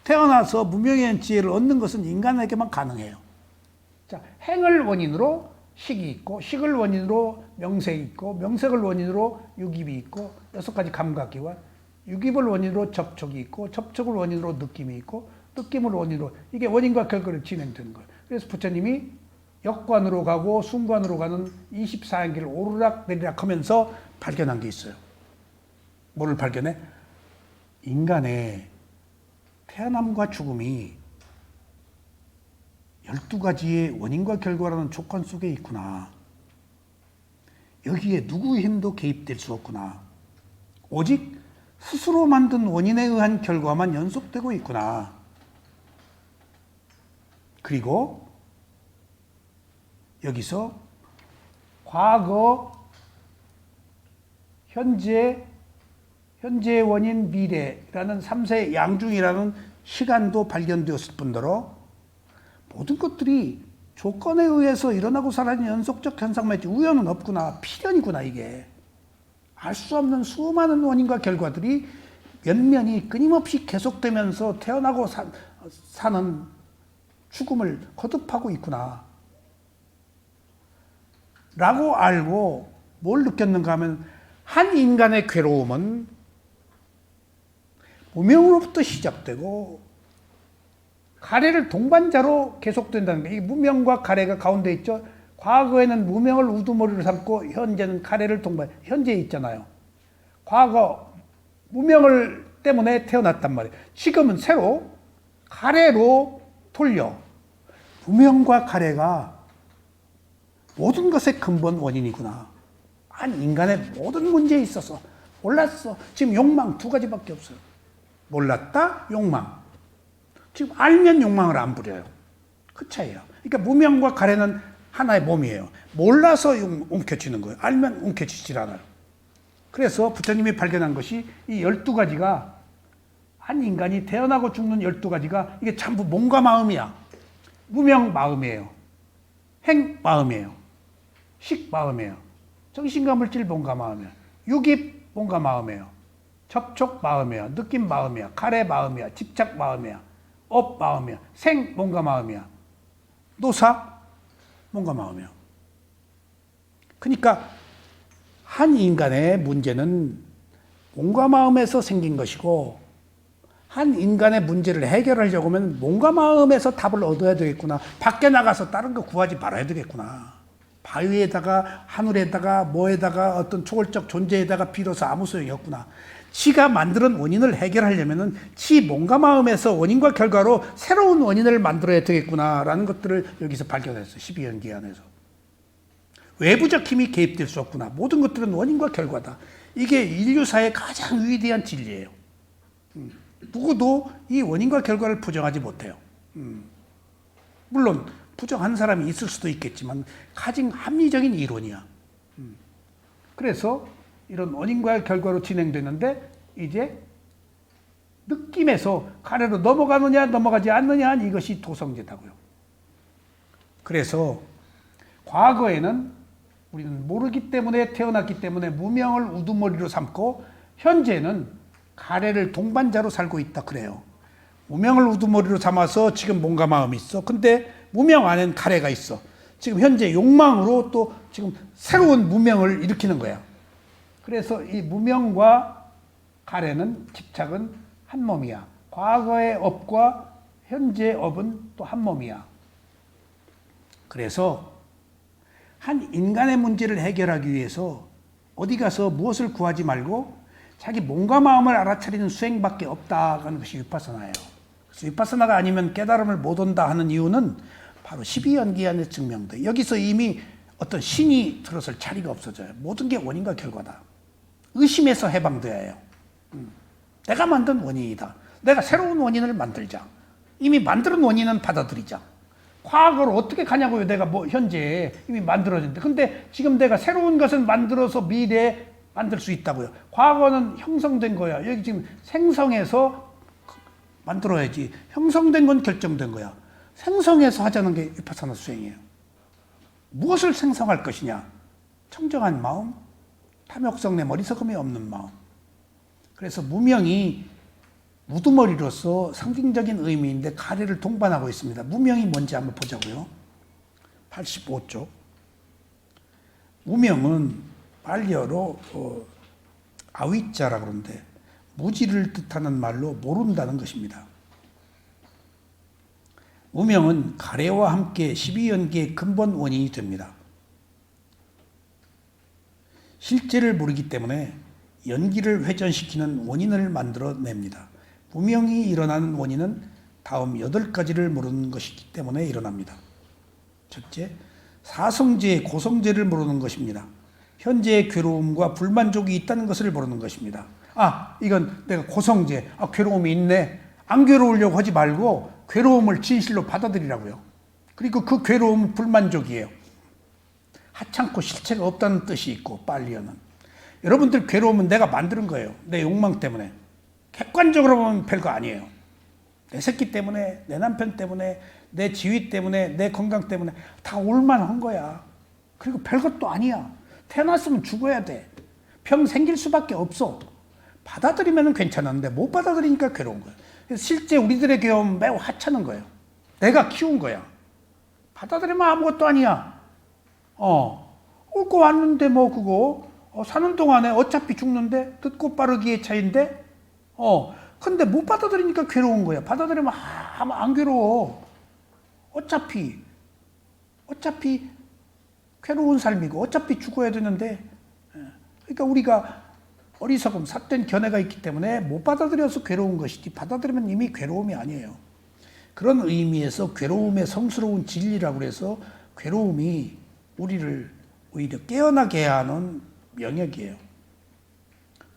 태어나서 무명이 아닌 지혜를 얻는 것은 인간에게만 가능해요. 자, 행을 원인으로 식이 있고, 식을 원인으로 명색이 있고, 명색을 원인으로 유깁이 있고, 6가지 감각기관, 유깁을 원인으로 접촉이 있고, 접촉을 원인으로 느낌이 있고, 느낌을 원인으로, 이게 원인과 결과를 진행되는 거예요. 그래서 부처님이 역관으로 가고 순관으로 가는 24연기를 오르락 내리락 하면서 발견한 게 있어요. 뭐를 발견해? 인간의 태어남과 죽음이 12가지의 원인과 결과라는 조건 속에 있구나. 여기에 누구의 힘도 개입될 수 없구나. 오직 스스로 만든 원인에 의한 결과만 연속되고 있구나. 그리고 여기서 과거, 현재, 현재의 원인, 미래라는 3세 양중이라는 시간도 발견되었을 뿐더러 모든 것들이 조건에 의해서 일어나고 사라지는 연속적 현상만 있지 우연은 없구나. 필연이구나 이게. 알 수 없는 수많은 원인과 결과들이 면면이 끊임없이 계속되면서 태어나고 사는 죽음을 거듭하고 있구나. 라고 알고 뭘 느꼈는가 하면 한 인간의 괴로움은 무명으로부터 시작되고 가래를 동반자로 계속된다는 거예요. 이 무명과 가래가 가운데 있죠. 과거에는 무명을 우두머리로 삼고 현재는 가래를 동반, 현재에 있잖아요. 과거 무명을 때문에 태어났단 말이에요. 지금은 새로 가래로 돌려. 무명과 가래가 모든 것의 근본 원인이구나. 한 인간의 모든 문제에 있어서 몰랐어. 지금 욕망 두 가지밖에 없어요. 몰랐다, 욕망. 지금 알면 욕망을 안 부려요. 그 차이예요. 그러니까 무명과 가래는 하나의 몸이에요. 몰라서 움켜쥐는 거예요. 알면 움켜쥐질 않아요. 그래서 부처님이 발견한 것이 이 12가지가 한 인간이 태어나고 죽는 12가지가 이게 전부 몸과 마음이야. 무명 마음이에요. 행 마음이에요. 식 마음이에요. 정신과 물질 몸과 마음이에요. 유깁 몸과 마음이에요. 접촉 마음이야. 느낌 마음이야. 가래 마음이야. 집착 마음이야. 업 마음이야. 생 몸과 마음이야. 노사 몸과 마음이야. 그러니까 한 인간의 문제는 몸과 마음에서 생긴 것이고 한 인간의 문제를 해결하려고 하면 몸과 마음에서 답을 얻어야 되겠구나. 밖에 나가서 다른 거 구하지 말아야 되겠구나. 바위에다가 하늘에다가 뭐에다가 어떤 초월적 존재에다가 빌어서 아무 소용이 없구나. 지가 만드는 원인을 해결하려면은 지 몸과 마음에서 원인과 결과로 새로운 원인을 만들어야 되겠구나라는 것들을 여기서 발견했어요. 12연기 안에서. 외부적 힘이 개입될 수 없구나. 모든 것들은 원인과 결과다. 이게 인류사의 가장 위대한 진리예요. 누구도 이 원인과 결과를 부정하지 못해요. 물론 부정한 사람이 있을 수도 있겠지만 가장 합리적인 이론이야. 그래서 이런 원인과 결과로 진행되는데 이제 느낌에서 가래로 넘어가느냐 넘어가지 않느냐 이것이 도성제다고요. 그래서 과거에는 우리는 모르기 때문에 태어났기 때문에 무명을 우두머리로 삼고 현재는 가래를 동반자로 살고 있다 그래요. 무명을 우두머리로 삼아서 지금 몸과 마음이 있어. 근데 무명 안에는 가래가 있어. 지금 현재 욕망으로 또 지금 새로운 무명을 일으키는 거야. 그래서 이 무명과 가래는 집착은 한 몸이야. 과거의 업과 현재의 업은 또 한 몸이야. 그래서 한 인간의 문제를 해결하기 위해서 어디 가서 무엇을 구하지 말고 자기 몸과 마음을 알아차리는 수행밖에 없다는 것이 위파사나예요. 그래서 위파사나가 아니면 깨달음을 못 온다 하는 이유는 바로 12연기 안에 증명돼. 여기서 이미 어떤 신이 들어설 자리가 없어져요. 모든 게 원인과 결과다. 의심에서 해방돼야 해요. 내가 만든 원인이다. 내가 새로운 원인을 만들자. 이미 만든 원인은 받아들이자. 과거로 어떻게 가냐고요. 내가 뭐 현재 이미 만들어졌는데. 근데 지금 내가 새로운 것을 만들어서 미래에 만들 수 있다고요. 과거는 형성된 거야. 여기 지금 생성해서 만들어야지. 형성된 건 결정된 거야. 생성해서 하자는 게 위파사나 수행이에요. 무엇을 생성할 것이냐? 청정한 마음, 탐욕성내 머리석음이 없는 마음. 그래서 무명이 우두머리로서 상징적인 의미인데 가래를 동반하고 있습니다. 무명이 뭔지 한번 보자고요. 85쪽. 무명은 발리어로 아위자라고 그러는데 무지를 뜻하는 말로 모른다는 것입니다. 무명은 가래와 함께 12연기의 근본 원인이 됩니다. 실제를 모르기 때문에 연기를 회전시키는 원인을 만들어냅니다. 무명이 일어나는 원인은 다음 8가지를 모르는 것이기 때문에 일어납니다. 첫째, 사성제의 고성제를 모르는 것입니다. 현재의 괴로움과 불만족이 있다는 것을 모르는 것입니다. 아, 이건 내가 고성제, 괴로움이 있네. 안 괴로우려고 하지 말고 괴로움을 진실로 받아들이라고요. 그리고 그 괴로움은 불만족이에요. 하찮고 실체가 없다는 뜻이 있고, 빨리어는. 여러분들 괴로움은 내가 만드는 거예요. 내 욕망 때문에. 객관적으로 보면 별거 아니에요. 내 새끼 때문에, 내 남편 때문에, 내 지위 때문에, 내 건강 때문에 다 올만한 거야. 그리고 별것도 아니야. 태어났으면 죽어야 돼. 병 생길 수밖에 없어. 받아들이면 괜찮은데 못 받아들이니까 괴로운 거야. 그래서 실제 우리들의 괴로움은 매우 하찮은 거예요. 내가 키운 거야. 받아들이면 아무것도 아니야. 옳고 왔는데 뭐 그거 사는 동안에 어차피 죽는데 듣고 빠르기의 차이인데 근데 못 받아들이니까 괴로운 거야. 받아들이면 안 괴로워. 어차피 괴로운 삶이고 어차피 죽어야 되는데 그러니까 우리가 어리석음, 삿된 견해가 있기 때문에 못 받아들여서 괴로운 것이지 받아들이면 이미 괴로움이 아니에요. 그런 의미에서 괴로움의 성스러운 진리라고 해서 괴로움이 우리를 오히려 깨어나게 하는 영역이에요.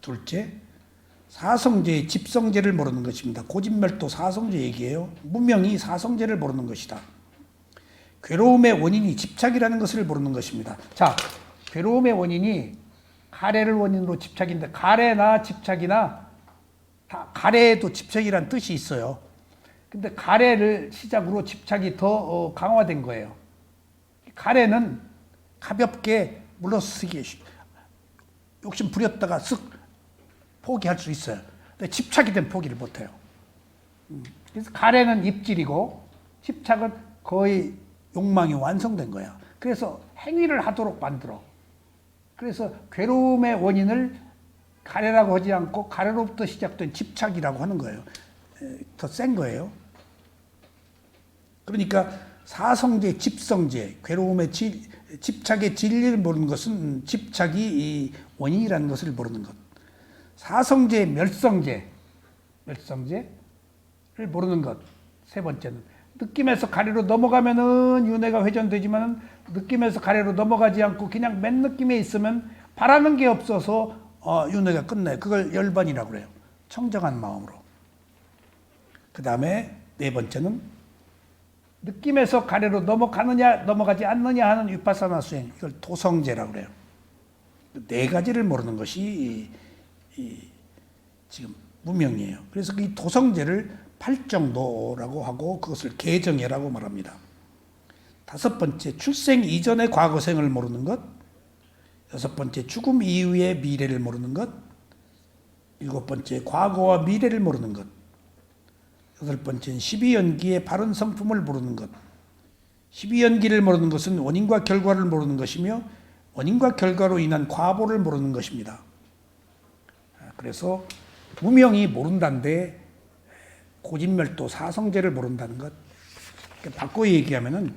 둘째, 사성제의 집성제를 모르는 것입니다. 고진멸도 사성제 얘기예요. 무명이 사성제를 모르는 것이다. 괴로움의 원인이 집착이라는 것을 모르는 것입니다. 자, 괴로움의 원인이 가래를 원인으로 집착인데 가래나 집착이나 다 가래에도 집착이란 뜻이 있어요. 근데 가래를 시작으로 집착이 더 강화된 거예요. 가래는 가볍게 물러서기 욕심 부렸다가 쓱 포기할 수 있어요. 근데 집착이 되면 포기를 못해요. 그래서 가래는 입질이고 집착은 거의 욕망이 완성된 거야. 그래서 행위를 하도록 만들어. 그래서 괴로움의 원인을 가래라고 하지 않고 가래로부터 시작된 집착이라고 하는 거예요. 더 센 거예요. 그러니까 사성제, 집성제, 괴로움의 집착의 진리를 모르는 것은 집착이 이 원인이라는 것을 모르는 것. 사성제, 멸성제를 모르는 것. 세 번째는 느낌에서 가래로 넘어가면은 윤회가 회전되지만은 느낌에서 가래로 넘어가지 않고 그냥 맨 느낌에 있으면 바라는 게 없어서 윤회가 끝나요. 그걸 열반이라고 그래요. 청정한 마음으로. 그 다음에 네 번째는 느낌에서 가래로 넘어가느냐 넘어가지 않느냐 하는 위파사나 수행. 이걸 도성제라고 그래요. 네 가지를 모르는 것이 지금 무명이에요. 그래서 이 도성제를 팔정도라고 하고 그것을 계정예라고 말합니다. 다섯 번째, 출생 이전의 과거생을 모르는 것. 여섯 번째, 죽음 이후의 미래를 모르는 것. 일곱 번째, 과거와 미래를 모르는 것. 여덟 번째는 12연기의 바른 성품을 모르는 것. 12연기를 모르는 것은 원인과 결과를 모르는 것이며 원인과 결과로 인한 과보를 모르는 것입니다. 그래서 무명이 모른다는데 고진멸도 사성제를 모른다는 것. 바꿔 얘기하면은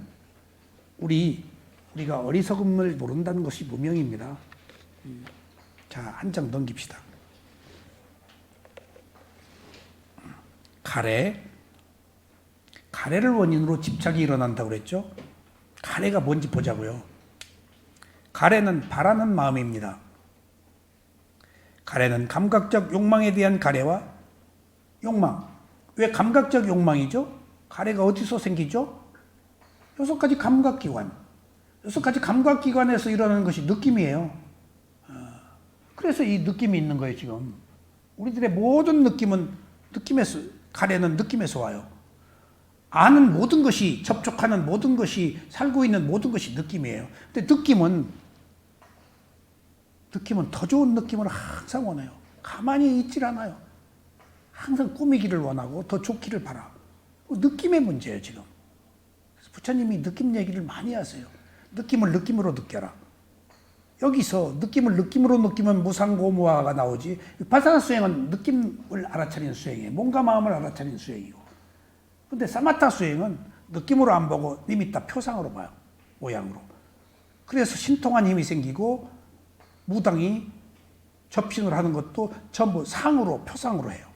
우리가 어리석음을 모른다는 것이 무명입니다. 자, 한 장 넘깁시다. 가래를 원인으로 집착이 일어난다고 그랬죠. 가래가 뭔지 보자고요. 가래는 바라는 마음입니다. 가래는 감각적 욕망에 대한 가래와 욕망. 왜 감각적 욕망이죠? 가래가 어디서 생기죠? 여섯 가지 감각기관. 여섯 가지 감각기관에서 일어나는 것이 느낌이에요. 그래서 이 느낌이 있는 거예요, 지금. 우리들의 모든 느낌은 느낌에서, 가래는 느낌에서 와요. 아는 모든 것이, 접촉하는 모든 것이, 살고 있는 모든 것이 느낌이에요. 근데 느낌은 더 좋은 느낌을 항상 원해요. 가만히 있질 않아요. 항상 꾸미기를 원하고 더 좋기를 바라. 느낌의 문제예요, 지금. 그래서 부처님이 느낌 얘기를 많이 하세요. 느낌을 느낌으로 느껴라. 여기서 느낌을 느낌으로 느끼면 무상고무화가 나오지. 바사나 수행은 느낌을 알아차리는 수행이에요. 몸과 마음을 알아차리는 수행이고. 근데 사마타 수행은 느낌으로 안 보고 니미타 표상으로 봐요. 모양으로. 그래서 신통한 힘이 생기고 무당이 접신을 하는 것도 전부 상으로, 표상으로 해요.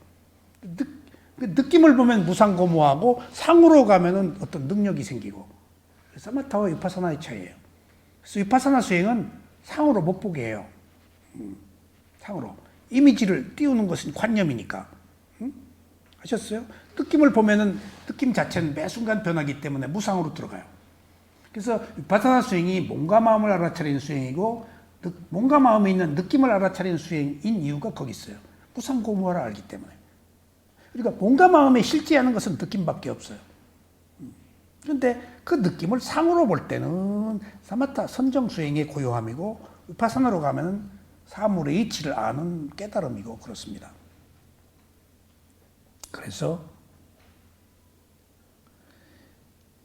느낌을 보면 무상고무하고 상으로 가면은 어떤 능력이 생기고. 사마타와 위파사나의 차이예요. 그래서 위파사나 수행은 상으로 못 보게 해요. 상으로. 이미지를 띄우는 것은 관념이니까. 아셨어요? 느낌을 보면은 느낌 자체는 매 순간 변하기 때문에 무상으로 들어가요. 그래서 위파사나 수행이 몸과 마음을 알아차리는 수행이고 몸과 마음에 있는 느낌을 알아차리는 수행인 이유가 거기 있어요. 무상고무화를 알기 때문에. 그러니까 몸과 마음에 실제하는 것은 느낌밖에 없어요. 그런데 그 느낌을 상으로 볼 때는 사마타 선정수행의 고요함이고 위파사나로 가면 사물의 이치를 아는 깨달음이고 그렇습니다. 그래서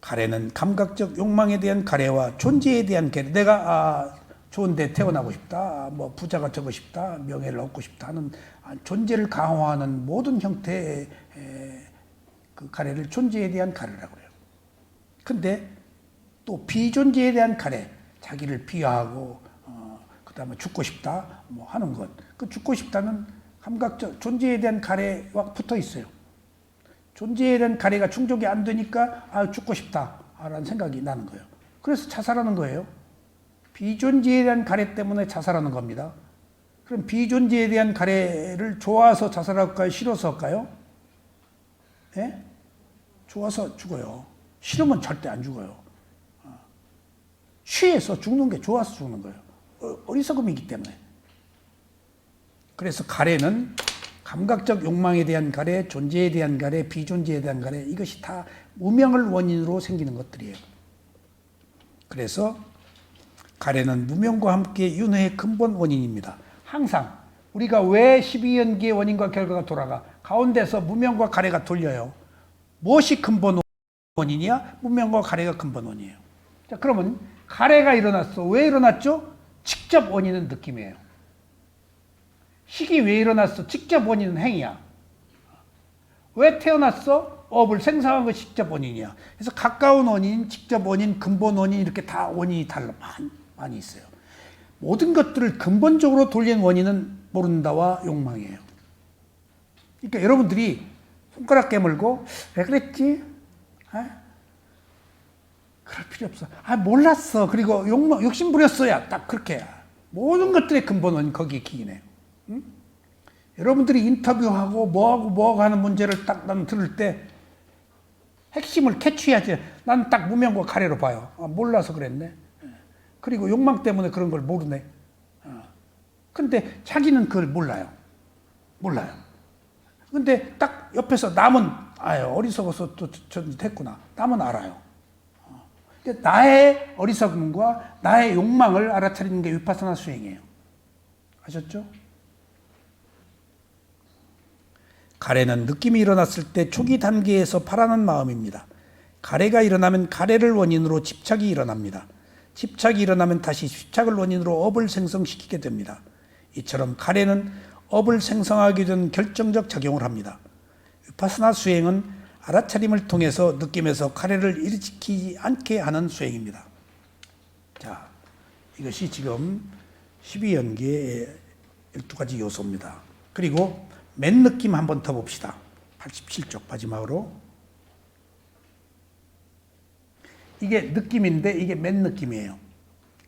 가래는 감각적 욕망에 대한 가래와 존재에 대한 가래. 내가 좋은데 태어나고 싶다, 뭐 부자가 되고 싶다, 명예를 얻고 싶다 하는 존재를 강화하는 모든 형태의 그 가래를 존재에 대한 가래라고 그래요. 근데 또 비존재에 대한 가래, 자기를 비하하고 그다음에 죽고 싶다 뭐 하는 것. 그 죽고 싶다는 감각적 존재에 대한 가래와 붙어 있어요. 존재에 대한 가래가 충족이 안 되니까 죽고 싶다라는 생각이 나는 거예요. 그래서 자살하는 거예요. 비존재에 대한 가래 때문에 자살하는 겁니다. 그럼 비존재에 대한 가래를 좋아서 자살할까요? 싫어서 할까요? 예? 좋아서 죽어요. 싫으면 절대 안 죽어요. 취해서 죽는 게 좋아서 죽는 거예요. 어리석음이기 때문에. 그래서 가래는 감각적 욕망에 대한 가래, 존재에 대한 가래, 비존재에 대한 가래, 이것이 다 무명을 원인으로 생기는 것들이에요. 그래서 가래는 무명과 함께 윤회의 근본 원인입니다. 항상 우리가 왜 12연기의 원인과 결과가 돌아가? 가운데서 무명과 가래가 돌려요. 무엇이 근본 원인이야? 무명과 가래가 근본 원인이에요. 자, 그러면 가래가 일어났어. 왜 일어났죠? 직접 원인은 느낌이에요. 식이 왜 일어났어? 직접 원인은 행위야. 왜 태어났어? 업을 생성한 것이 직접 원인이야. 그래서 가까운 원인, 직접 원인, 근본 원인 이렇게 다 원인이 달라 많이 있어요. 모든 것들을 근본적으로 돌린 원인은 모른다와 욕망이에요. 그러니까 여러분들이 손가락 깨물고 왜 그랬지? 그럴 필요 없어. 몰랐어. 그리고 욕심 부렸어야. 딱 그렇게. 모든 것들의 근본 원인 거기에 기인해요. 응? 여러분들이 인터뷰하고 뭐하고 하는 문제를 딱 나는 들을 때 핵심을 캐치해야지. 나는 딱 무명과 가래로 봐요. 몰라서 그랬네. 그리고 욕망 때문에 그런 걸 모르네. 근데 자기는 그걸 몰라요. 근데 딱 옆에서 남은 어리석어서 또 됐구나. 남은 알아요. 나의 어리석음과 나의 욕망을 알아차리는 게 위파사나 수행이에요. 아셨죠? 가래는 느낌이 일어났을 때 초기 단계에서 바라는 마음입니다. 가래가 일어나면 가래를 원인으로 집착이 일어납니다. 집착이 일어나면 다시 집착을 원인으로 업을 생성시키게 됩니다. 이처럼 가래는 업을 생성하게 된 결정적 작용을 합니다. 위파사나 수행은 알아차림을 통해서 느낌에서 가래를 일으키지 않게 하는 수행입니다. 자, 이것이 지금 12연계의 12가지 요소입니다. 그리고 맨 느낌 한번 더 봅시다. 87쪽 마지막으로. 이게 느낌인데 이게 맨 느낌이에요.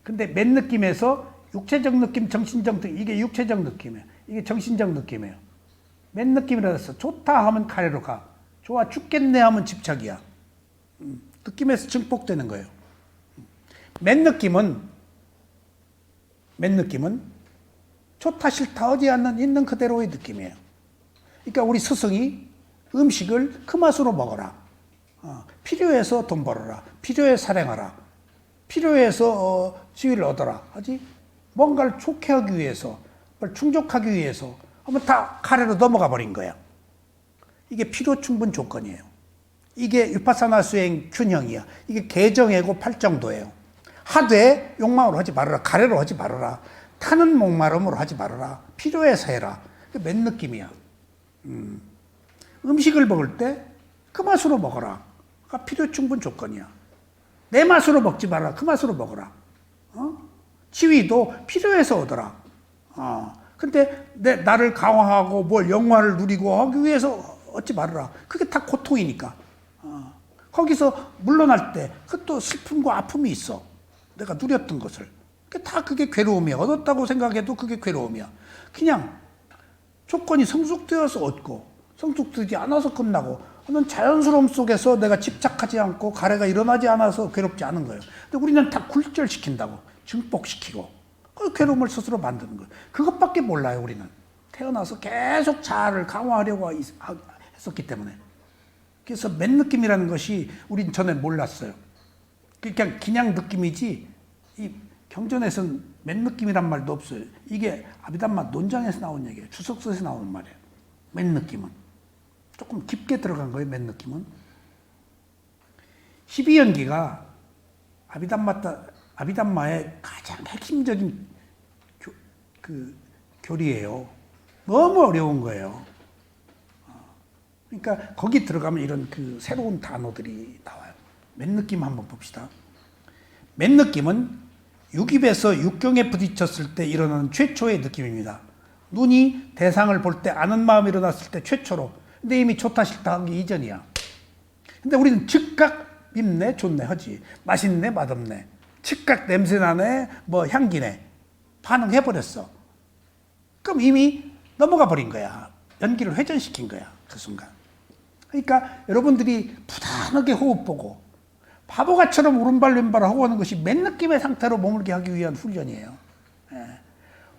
근데 맨 느낌에서 육체적 느낌, 정신적 느낌, 이게 육체적 느낌이에요. 이게 정신적 느낌이에요. 맨 느낌이라서 좋다 하면 가래로 가. 좋아 죽겠네 하면 집착이야. 느낌에서 증폭되는 거예요. 맨 느낌은 좋다 싫다 하지 않는 있는 그대로의 느낌이에요. 그러니까 우리 스승이 음식을 그 맛으로 먹어라. 필요해서 돈 벌어라. 필요해서 사랑하라. 필요해서 지위를 얻어라. 하지 뭔가를 좋게 하기 위해서, 충족하기 위해서 하면 다 가래로 넘어가 버린 거야. 이게 필요 충분 조건이에요. 이게 위파사나 수행 균형이야. 이게 개정이고 팔정도예요. 하되 욕망으로 하지 말아라. 가래로 하지 말아라. 타는 목마름으로 하지 말아라. 필요해서 해라. 그게 맨 느낌이야. 음식을 먹을 때 그 맛으로 먹어라. 필요 충분 조건이야. 내 맛으로 먹지 말아라. 그 맛으로 먹어라. 지위도 필요해서 얻어라. 근데 나를 강화하고 뭘 영화를 누리고 하기 위해서 얻지 말아라. 그게 다 고통이니까. 거기서 물러날 때 그 또 슬픔과 아픔이 있어. 내가 누렸던 것을. 그게 괴로움이야. 얻었다고 생각해도 그게 괴로움이야. 그냥 조건이 성숙되어서 얻고 성숙되지 않아서 끝나고 하는 자연스러움 속에서 내가 집착하지 않고 가래가 일어나지 않아서 괴롭지 않은 거예요. 근데 우리는 다 굴절시킨다고. 증폭시키고 그 괴로움을 스스로 만드는 거예요. 그것밖에 몰라요. 우리는. 태어나서 계속 자아를 강화하려고 해서 했었기 때문에. 그래서 맨 느낌이라는 것이 우린 전에 몰랐어요. 그냥 느낌이지 이 경전에서는 맨 느낌이란 말도 없어요. 이게 아비담마 논장에서 나온 얘기예요. 주석서에서 나오는 말이에요. 맨 느낌은. 조금 깊게 들어간 거예요. 맨 느낌은. 12연기가 아비담마의 가장 핵심적인 교리예요. 너무 어려운 거예요. 그러니까 거기 들어가면 이런 새로운 단어들이 나와요. 맨 느낌 한번 봅시다. 맨 느낌은 육입에서 육경에 부딪혔을 때 일어나는 최초의 느낌입니다. 눈이 대상을 볼 때 아는 마음이 일어났을 때 최초로. 근데 이미 좋다 싫다 하기 이전이야. 근데 우리는 즉각 밉네 좋네 하지. 맛있네 맛없네. 즉각 냄새나네 뭐 향기네. 반응해버렸어. 그럼 이미 넘어가 버린 거야. 연기를 회전시킨 거야. 그 순간. 그러니까 여러분들이 부단하게 호흡 보고 바보같이처럼 오른발 왼발 하고 하는 것이 맨 느낌의 상태로 머물게 하기 위한 훈련이에요. 예.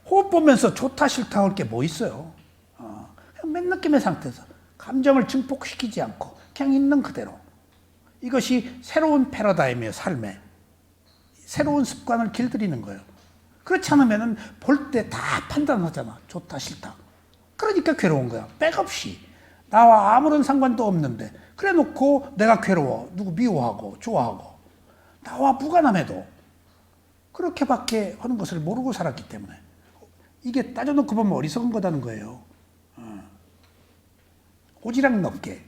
호흡 보면서 좋다 싫다 할 게 뭐 있어요. 그냥 맨 느낌의 상태에서 감정을 증폭시키지 않고 그냥 있는 그대로. 이것이 새로운 패러다임이에요. 삶에. 새로운 습관을 길들이는 거예요. 그렇지 않으면 볼 때 다 판단하잖아. 좋다 싫다. 그러니까 괴로운 거야. 백없이. 나와 아무런 상관도 없는데 그래 놓고 내가 괴로워. 누구 미워하고 좋아하고 나와 무관함해도 그렇게밖에 하는 것을 모르고 살았기 때문에 이게 따져놓고 보면 어리석은 거다는 거예요. 오지랖 넓게.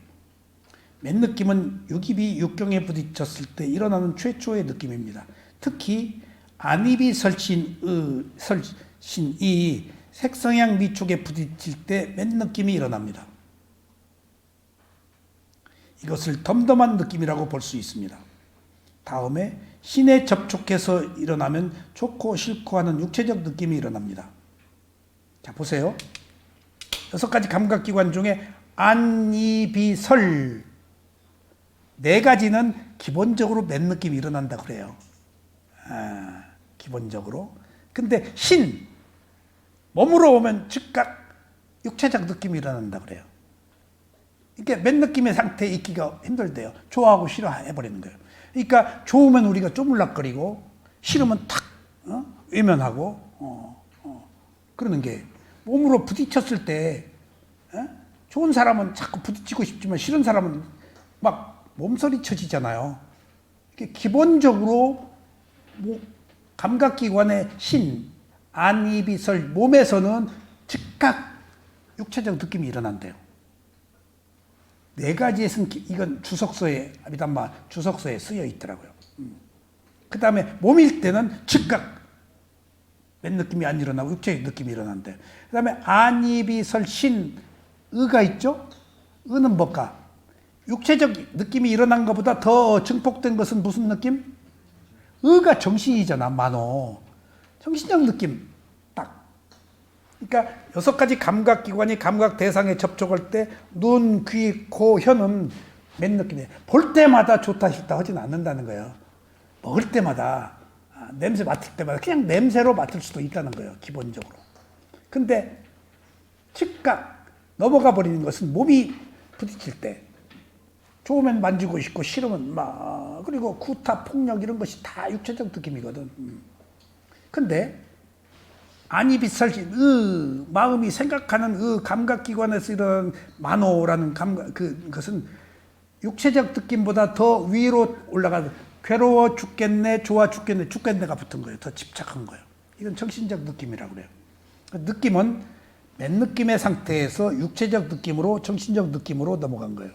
맨 느낌은 육입이 육경에 부딪혔을 때 일어나는 최초의 느낌입니다. 특히 안입이 설신이 색성향 미촉에 부딪힐 때 맨 느낌이 일어납니다. 이것을 덤덤한 느낌이라고 볼 수 있습니다. 다음에 신에 접촉해서 일어나면 좋고 싫고 하는 육체적 느낌이 일어납니다. 자, 보세요. 6가지 감각기관 중에 안이비설 4가지는 기본적으로 맨 느낌이 일어난다 그래요. 기본적으로. 근데 신, 몸으로 오면 즉각 육체적 느낌이 일어난다 그래요. 이게 맨 느낌의 상태에 있기가 힘들대요. 좋아하고 싫어해버리는 거예요. 그러니까 좋으면 우리가 쪼물락거리고 싫으면 탁 외면하고 그러는 게 몸으로 부딪혔을 때 좋은 사람은 자꾸 부딪히고 싶지만 싫은 사람은 막 몸서리 쳐지잖아요. 기본적으로 감각기관의 신, 안, 입, 이, 설, 몸에서는 즉각 육체적 느낌이 일어난대요. 4가지에서는 이건 주석서에 아비담마 주석서에 쓰여 있더라고요. 그 다음에 몸일 때는 즉각 맨 느낌이 안 일어나고 육체적 느낌이 일어난대요. 그 다음에 안, 입, 이, 설, 신, 의가 있죠? 의는 뭘까? 육체적 느낌이 일어난 것보다 더 증폭된 것은 무슨 느낌? 의가 정신이잖아, 만호. 정신적 느낌, 딱. 그러니까 6가지 감각기관이 감각 대상에 접촉할 때 눈, 귀, 코, 혀는 맨 느낌이에요. 볼 때마다 좋다 싫다 하진 않는다는 거예요. 먹을 때마다, 냄새 맡을 때마다 그냥 냄새로 맡을 수도 있다는 거예요, 기본적으로. 근데 즉각 넘어가 버리는 것은 몸이 부딪힐 때 좋으면 만지고 싶고 싫으면 막 그리고 구타, 폭력 이런 것이 다 육체적 느낌이거든. 근데 안이 비설신 마음이 생각하는 감각기관에서 이런 만호라는 감각 그것은 육체적 느낌보다 더 위로 올라가서 괴로워 죽겠네, 좋아 죽겠네, 죽겠네가 붙은 거예요. 더 집착한 거예요. 이건 정신적 느낌이라고 그래요. 느낌은 맨 느낌의 상태에서 육체적 느낌으로 정신적 느낌으로 넘어간 거예요.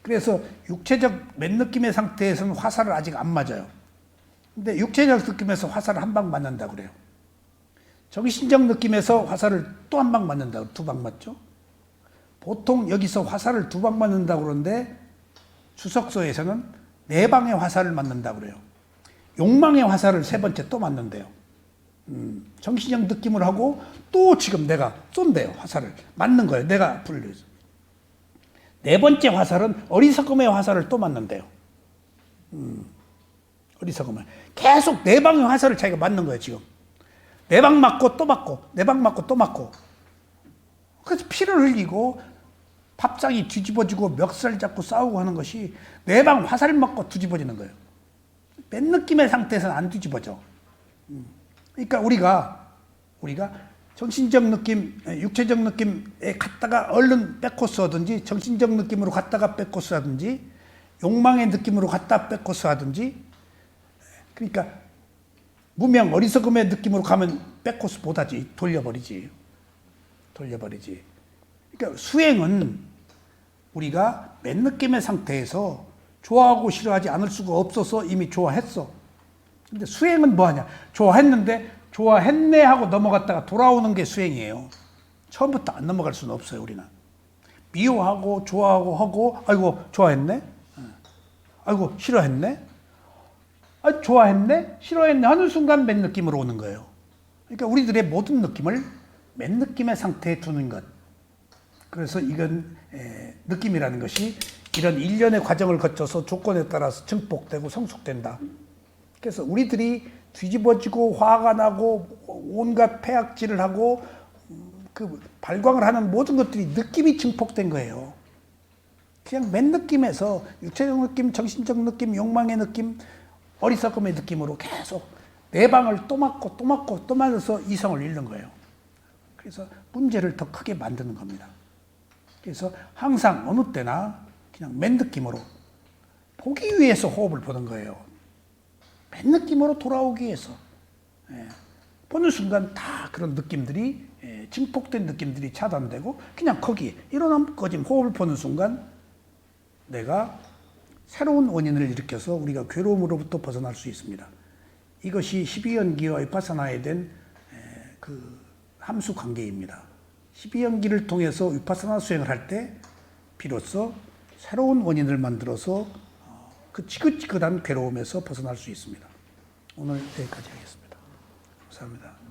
그래서 육체적 맨 느낌의 상태에서는 화살을 아직 안 맞아요. 근데 육체적 느낌에서 화살을 한 방 맞는다고 그래요. 정신적 느낌에서 화살을 또 한 방 맞는다고, 2방 맞죠? 보통 여기서 화살을 2방 맞는다고 그러는데 주석서에서는 4방의 화살을 맞는다고 그래요. 욕망의 화살을 3번째 또 맞는데요. 정신적 느낌을 하고 또 지금 내가 쏜대요. 화살을 맞는 거예요. 내가 불려서 4번째 화살은 어리석음의 화살을 또 맞는데요. 어리석음을 계속 4방의 화살을 자기가 맞는 거예요. 지금 4방 맞고 또 맞고 4방 맞고 또 맞고 그래서 피를 흘리고 밥상이 뒤집어지고 멱살 잡고 싸우고 하는 것이 내 방 화살 맞고 뒤집어지는 거예요. 맨 느낌의 상태에서는 안 뒤집어져. 그러니까 우리가 정신적 느낌, 육체적 느낌에 갔다가 얼른 백코스 하든지, 정신적 느낌으로 갔다가 백코스 하든지, 욕망의 느낌으로 갔다 백코스 하든지, 그러니까 무명 어리석음의 느낌으로 가면 백코스 못하지. 돌려버리지. 그러니까 수행은 우리가 맨 느낌의 상태에서 좋아하고 싫어하지 않을 수가 없어서 이미 좋아했어. 근데 수행은 뭐하냐? 좋아했네 하고 넘어갔다가 돌아오는 게 수행이에요. 처음부터 안 넘어갈 수는 없어요, 우리는. 미워하고 좋아하고 하고, 아이고 좋아했네? 아이고 싫어했네? 아, 좋아했네? 싫어했네? 하는 순간 맨 느낌으로 오는 거예요. 그러니까 우리들의 모든 느낌을 맨 느낌의 상태에 두는 것. 그래서 이건 느낌이라는 것이 이런 일련의 과정을 거쳐서 조건에 따라서 증폭되고 성숙된다. 그래서 우리들이 뒤집어지고 화가 나고 온갖 폐악질을 하고 그 발광을 하는 모든 것들이 느낌이 증폭된 거예요. 그냥 맨 느낌에서 육체적 느낌, 정신적 느낌, 욕망의 느낌, 어리석음의 느낌으로 계속 내 방을 또 맞고 또 맞고 또 맞아서 이성을 잃는 거예요. 그래서 문제를 더 크게 만드는 겁니다. 그래서 항상 어느 때나 그냥 맨 느낌으로 보기 위해서 호흡을 보는 거예요. 맨 느낌으로 돌아오기 위해서. 보는 순간 다 그런 느낌들이 증폭된 느낌들이 차단되고 그냥 거기에 일어나면 꺼짐 호흡을 보는 순간 내가 새로운 원인을 일으켜서 우리가 괴로움으로부터 벗어날 수 있습니다. 이것이 12연기와 위파사나에 된 그 함수 관계입니다. 12연기를 통해서 위파사나 수행을 할 때 비로소 새로운 원인을 만들어서 그 지긋지긋한 괴로움에서 벗어날 수 있습니다. 오늘 여기까지 하겠습니다. 감사합니다.